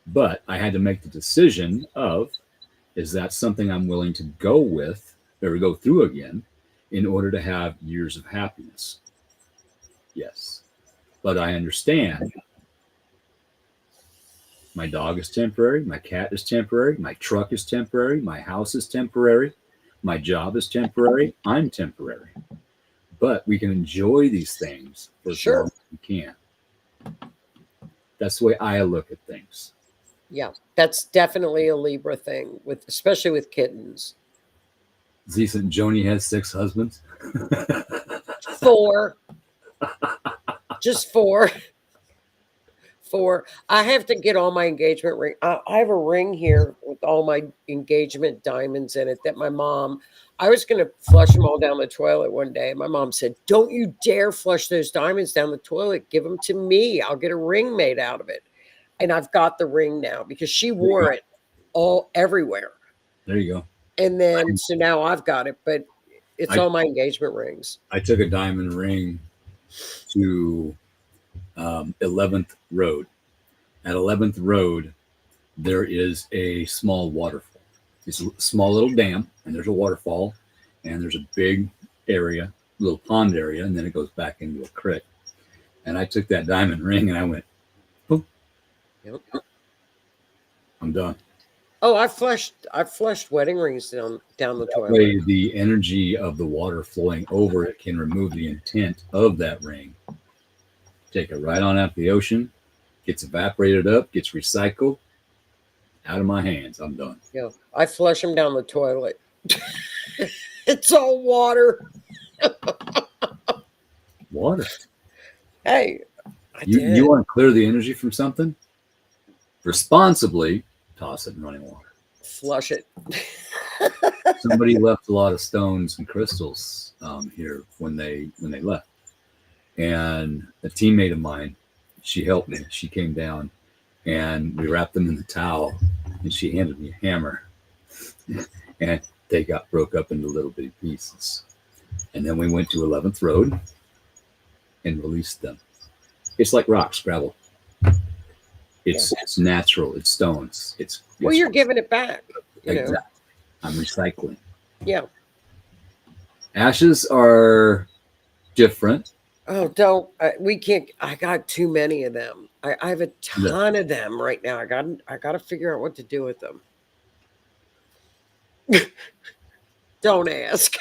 But I had to make the decision of, is that something I'm willing to go with or go through again in order to have years of happiness? Yes. But I understand my dog is temporary. My cat is temporary. My truck is temporary. My house is temporary. My job is temporary. I'm temporary. But we can enjoy these things for as long as we can. That's the way I look at things. Yeah, that's definitely a Libra thing, especially with kittens. Decent. Joni has 6 husbands. 4. Just 4. 4. I have to get all my engagement ring. I have a ring here with all my engagement diamonds in it that my mom, I was going to flush them all down the toilet one day. My mom said, don't you dare flush those diamonds down the toilet. Give them to me. I'll get a ring made out of it. and I've got the ring now because she you wore go. it all everywhere. There you go. And then so now I've got it, but it's I- all my engagement rings. I took a diamond ring to 11th Road. At 11th Road, there is a small waterfall. It's a small little dam, and there's a waterfall, and there's a big area, little pond area, and then it goes back into a creek. And I took that diamond ring and I went, boom, Yep. I'm done. Oh, I flushed wedding rings down the That toilet. way, the energy of the water flowing over it can remove the intent of that ring. Take it right on out the ocean, gets evaporated up, gets recycled. Out of my hands, I'm done. Yeah, I flush them down the toilet. It's all water. Water. Hey, I You did. want to clear the energy from something? Responsibly, toss it in running water. Flush it. Somebody left a lot of stones and crystals here when they left, and a teammate of mine, she helped me. She came down, and we wrapped them in the towel, and she handed me a hammer, and they got broke up into little bitty pieces. And then we went to 11th Road and released them. It's like rocks, gravel. It's natural. It's stones. Well, you're giving it back. You know. exactly. I'm recycling. Yeah. Ashes are different. Oh, don't. We can't. I got too many of them. I have a ton of them right now. I got to figure out what to do with them. Don't ask.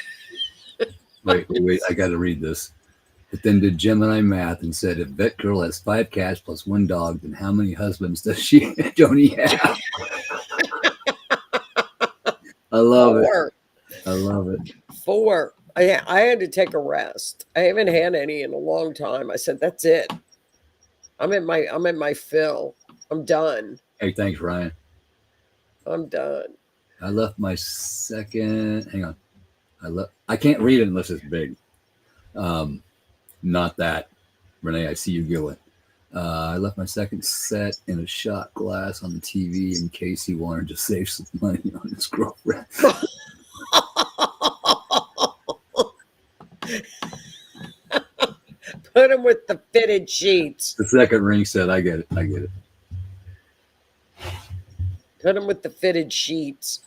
Wait. I got to read this. But then did Gemini math and said, if Vet Girl has 5 cats plus 1 dog, then how many husbands does Joni have? I love it. I love it. 4. I had to take a rest. I haven't had any in a long time. I said, that's it. I'm at my fill. I'm done. Hey, thanks, Ryan. I'm done. I left my second. Hang on. I can't read it unless it's big. Not that. Renee, I see you going. I left my second set in a shot glass on the TV in case he wanted to save some money on his girlfriend. Put him with the fitted sheets. The second ring said, I get it. Put him with the fitted sheets.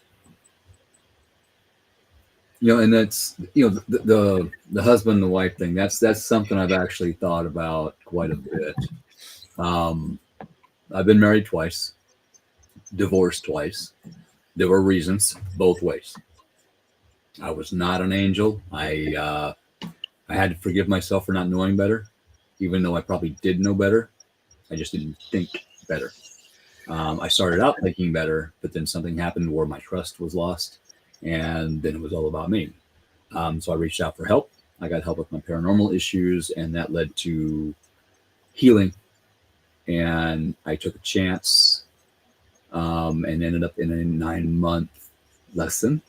And that's the husband and the wife thing. That's something I've actually thought about quite a bit. I've been married twice, divorced twice. There were reasons both ways. I was not an angel. I had to forgive myself for not knowing better, even though I probably did know better. I just didn't think better. I started out thinking better, but then something happened where my trust was lost. And then it was all about me. So I reached out for help. I got help with my paranormal issues, and that led to healing. And I took a chance and ended up in a 9-month lesson.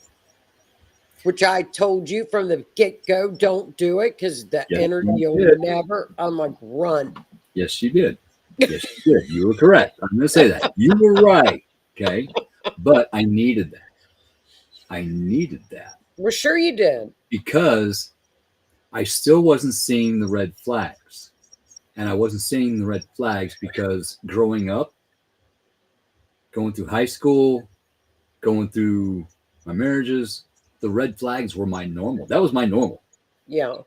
Which I told you from the get-go, don't do it because the Yes, energy you you'll did. never. I'm like, run. Yes, you did. Yes, you did. You were correct. I'm going to say that. You were right. Okay. But I needed that. We're sure you did. Because I still wasn't seeing the red flags. And I wasn't seeing the red flags because growing up, going through high school, going through my marriages, the red flags were my normal. That was my normal. Yeah.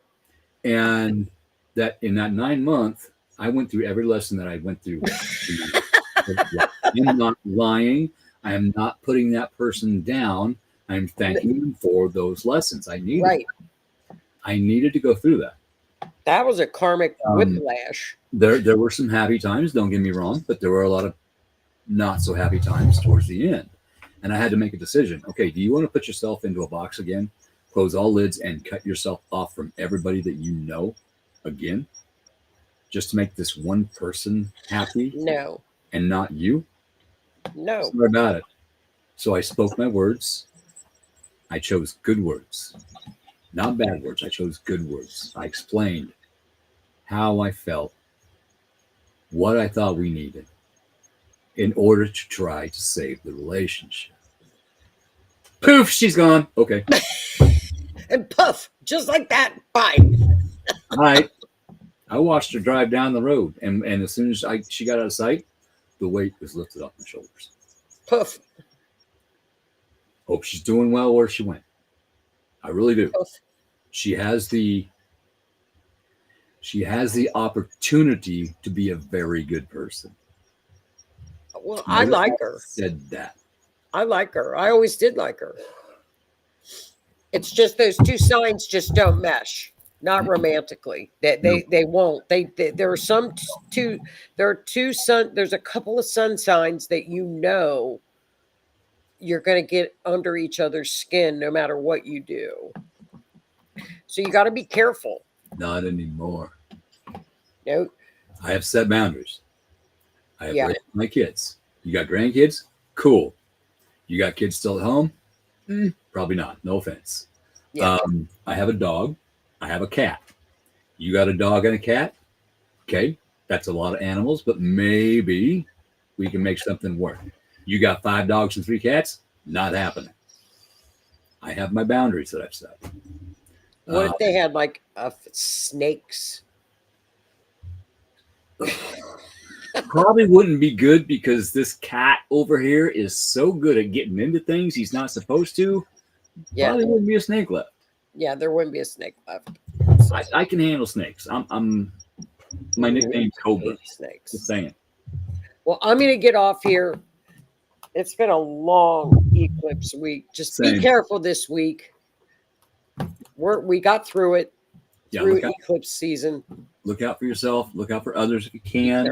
And that in that 9-month, I went through every lesson that I went through. I'm not lying. I am not putting that person down. I'm thanking them for those lessons. I needed to go through that. That was a karmic whiplash. There were some happy times, don't get me wrong, but there were a lot of not so happy times towards the end. And I had to make a decision. Okay, do you want to put yourself into a box again, close all lids, and cut yourself off from everybody that you know again, just to make this one person happy? No. And not you? No. Sorry about it. So I spoke my words. I chose good words, not bad words. I chose good words. I explained how I felt, what I thought we needed. in order to try to save the relationship. Poof, she's gone. Okay. And puff, just like that. Bye. All right. I watched her drive down the road, and as soon as she got out of sight, the weight was lifted off my shoulders. Puff. Hope she's doing well where she went. I really do. Puff. She has the opportunity to be a very good person. Well, I like her. Said that. I like her. I always did like her. It's just those two signs just don't mesh. Not romantically. They won't. There are some two. There are two sun. There's a couple of sun signs that you're going to get under each other's skin no matter what you do. So you got to be careful. Not anymore. No. I have set boundaries. I have raised my kids. You got grandkids? Cool. You got kids still at home? Probably not. No offense. Yeah. I have a dog. I have a cat. You got a dog and a cat? Okay. That's a lot of animals, but maybe we can make something work. You got 5 dogs and 3 cats? Not happening. I have my boundaries that I've set. What if they had like snakes? Probably wouldn't be good because this cat over here is so good at getting into things he's not supposed to. Yeah. Probably wouldn't be a snake left. Yeah, there wouldn't be a snake left. I can handle snakes. I'm my nickname's Cobra. Snakes. Just saying. Well, I'm going to get off here. It's been a long eclipse week. Just be careful this week. We got through it. Yeah, through eclipse season. Look out for yourself. Look out for others if you can.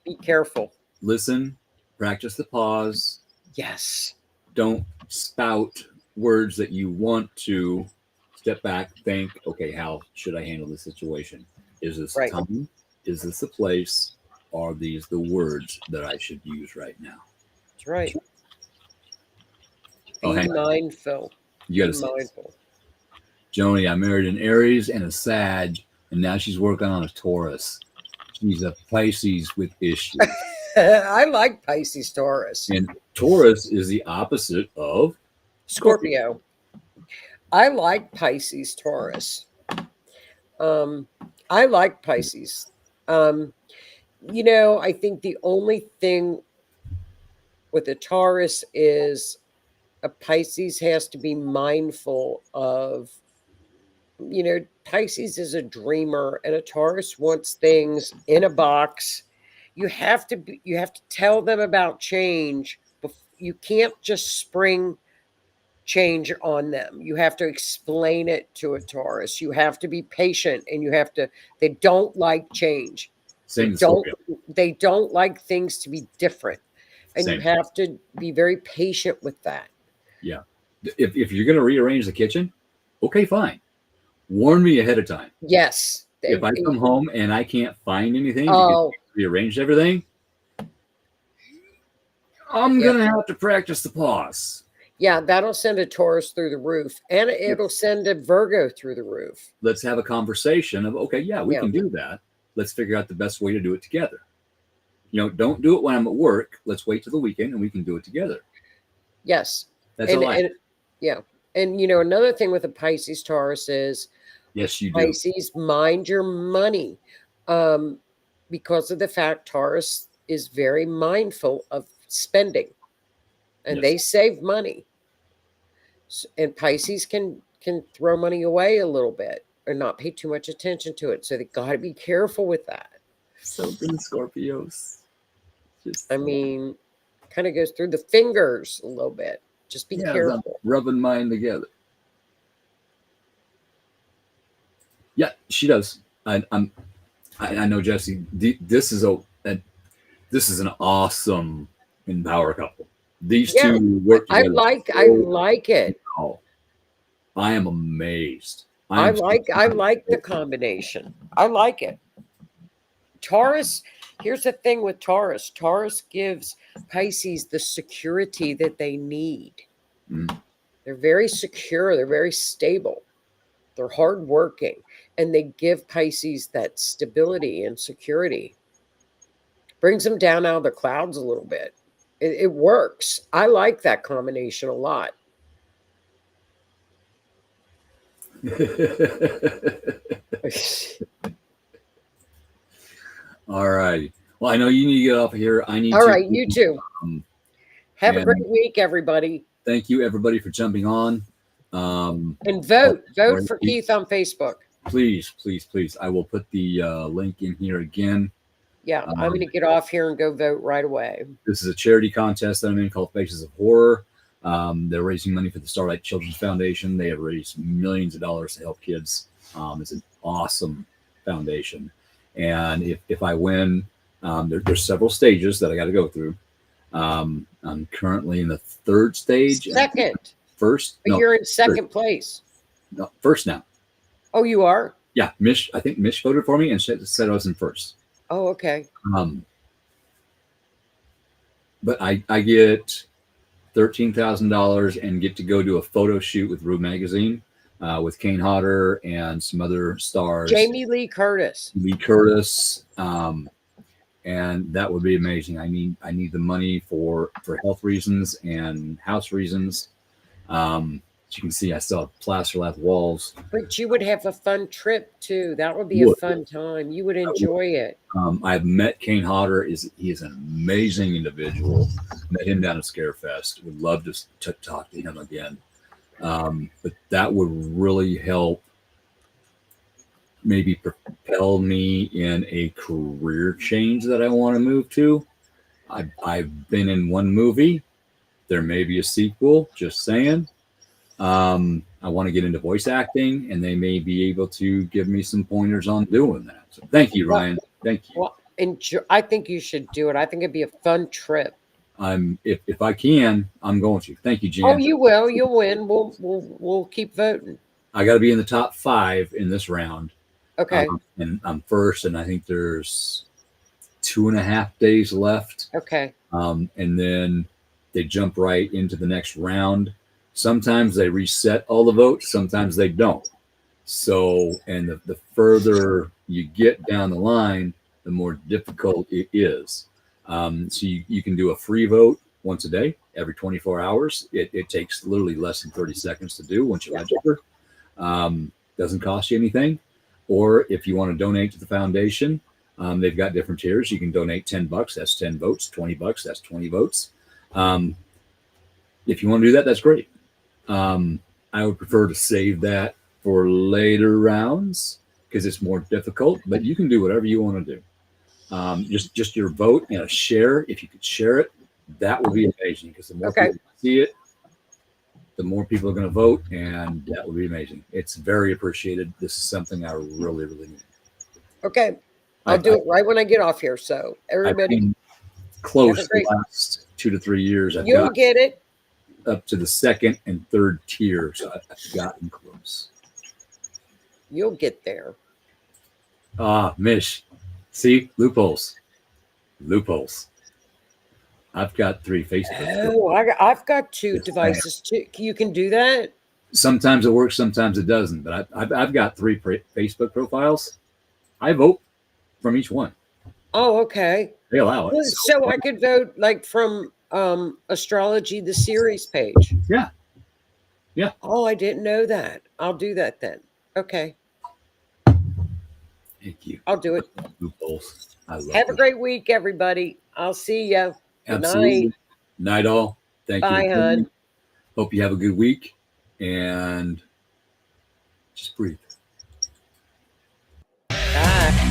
Be careful. Listen. Practice the pause. Yes. Don't spout words that you want to. Step back. Think. Okay, how should I handle this situation? Is this the time? Is this the place? Are these the words that I should use right now? That's right. Oh, be mindful. You got to be mindful. Joni, I married an Aries and a Sag, and now she's working on a Taurus. She's a Pisces with issues. I like Pisces Taurus. And Taurus is the opposite of Scorpio. I like Pisces Taurus. I like Pisces. I think the only thing with a Taurus is a Pisces has to be mindful of, Pisces is a dreamer and a Taurus wants things in a box. You have to tell them about change. You can't just spring change on them. You have to explain it to a Taurus. You have to be patient and they don't like change. They don't like things to be different. And you have to be very patient with that. Yeah. If you're going to rearrange the kitchen, okay, fine. Warn me ahead of time. Yes. If I come home and I can't find anything because you rearranged everything, I'm going to have to practice the pause. Yeah, that'll send a Taurus through the roof, and it'll send a Virgo through the roof. Let's have a conversation of, okay, we can do that. Let's figure out the best way to do it together. Don't do it when I'm at work. Let's wait till the weekend and we can do it together. Yes. That's all I. And another thing with a Pisces Taurus is, yes, you do. Pisces, mind your money, because of the fact Taurus is very mindful of spending, and they save money. And Pisces can throw money away a little bit or not pay too much attention to it. So they got to be careful with that. So do Scorpios. Kind of goes through the fingers a little bit. Just be careful. Rubbing mine together. Yeah, she does. I know, Jesse. This is an awesome empower couple. These two work together. I like it. I am amazed. I like the combination. I like it. Taurus, here's the thing with Taurus. Taurus gives Pisces the security that they need. They're very secure. They're very stable. They're hardworking. And they give Pisces that stability and security. Brings them down out of the clouds a little bit. It works. I like that combination a lot. All right. Well, I know you need to get off of here. I need All to. right, you too. Have a and great week, everybody. Thank you, everybody, for jumping on. And vote for Keith on Facebook. Please, please, please. I will put the link in here again. Yeah, I'm going to get off here and go vote right away. This is a charity contest that I'm in called Faces of Horror. They're raising money for the Starlight Children's Foundation. They have raised millions of dollars to help kids. It's an awesome foundation. And if I win, there's several stages that I got to go through. I'm currently in the third stage. Second. First. But you're in second place. No, first now. Oh, you are? Yeah. I think Mish voted for me and said I was in first. Oh, okay. But I get $13,000 and get to go do a photo shoot with Rue Magazine with Kane Hodder and some other stars. Jamie Lee Curtis. And that would be amazing. I need the money for health reasons and house reasons. As you can see, I still have plaster lap walls. But you would have a fun trip too. That would be a fun time. You would enjoy it. I've met Kane Hodder. He is an amazing individual. Met him down at Scarefest. Would love to talk to him again. But that would really help maybe propel me in a career change that I want to move to. I've been in one movie. There may be a sequel, just saying. I want to get into voice acting, and they may be able to give me some pointers on doing that. So thank you, Ryan. Thank you. Well, I think you should do it. I think it'd be a fun trip. If I can, I'm going to. Thank you, Jan. Oh, you will. You'll win. We'll keep voting. I got to be in the top 5 in this round. Okay. And I'm first, and I think there's 2.5 days left. Okay. And then they jump right into the next round. Sometimes they reset all the votes. Sometimes they don't. So, and the further you get down the line, the more difficult it is. So you can do a free vote once a day, every 24 hours. It takes literally less than 30 seconds to do once you register. Doesn't cost you anything. Or if you want to donate to the foundation, they've got different tiers. You can donate $10. That's 10 votes. $20. That's 20 votes. If you want to do that, that's great. I would prefer to save that for later rounds because it's more difficult, but you can do whatever you want to do. Just your vote and a share. If you could share it, that would be amazing because the more people see it, the more people are going to vote, and that would be amazing. It's very appreciated. This is something I really, really need. Okay. I'll do it right when I get off here. So everybody close the last 2 to 3 years. You'll get it. Up to the second and third tier. So I've gotten close. You'll get there. Mish. See? Loopholes. I've got 3 Facebook. Oh, I've got 2 devices too. You can do that? Sometimes it works, sometimes it doesn't. But I've got 3 Facebook profiles. I vote from each one. Oh, okay. They allow it. So I could vote like from Astrology, the series page. Yeah. Oh, I didn't know that. I'll do that then. Okay. Thank you. I'll do it. Loopholes. Have a great week, everybody. I'll see you. Good Absolutely. Night all. Thank you. Bye, hon. Hope you have a good week and just breathe. Bye.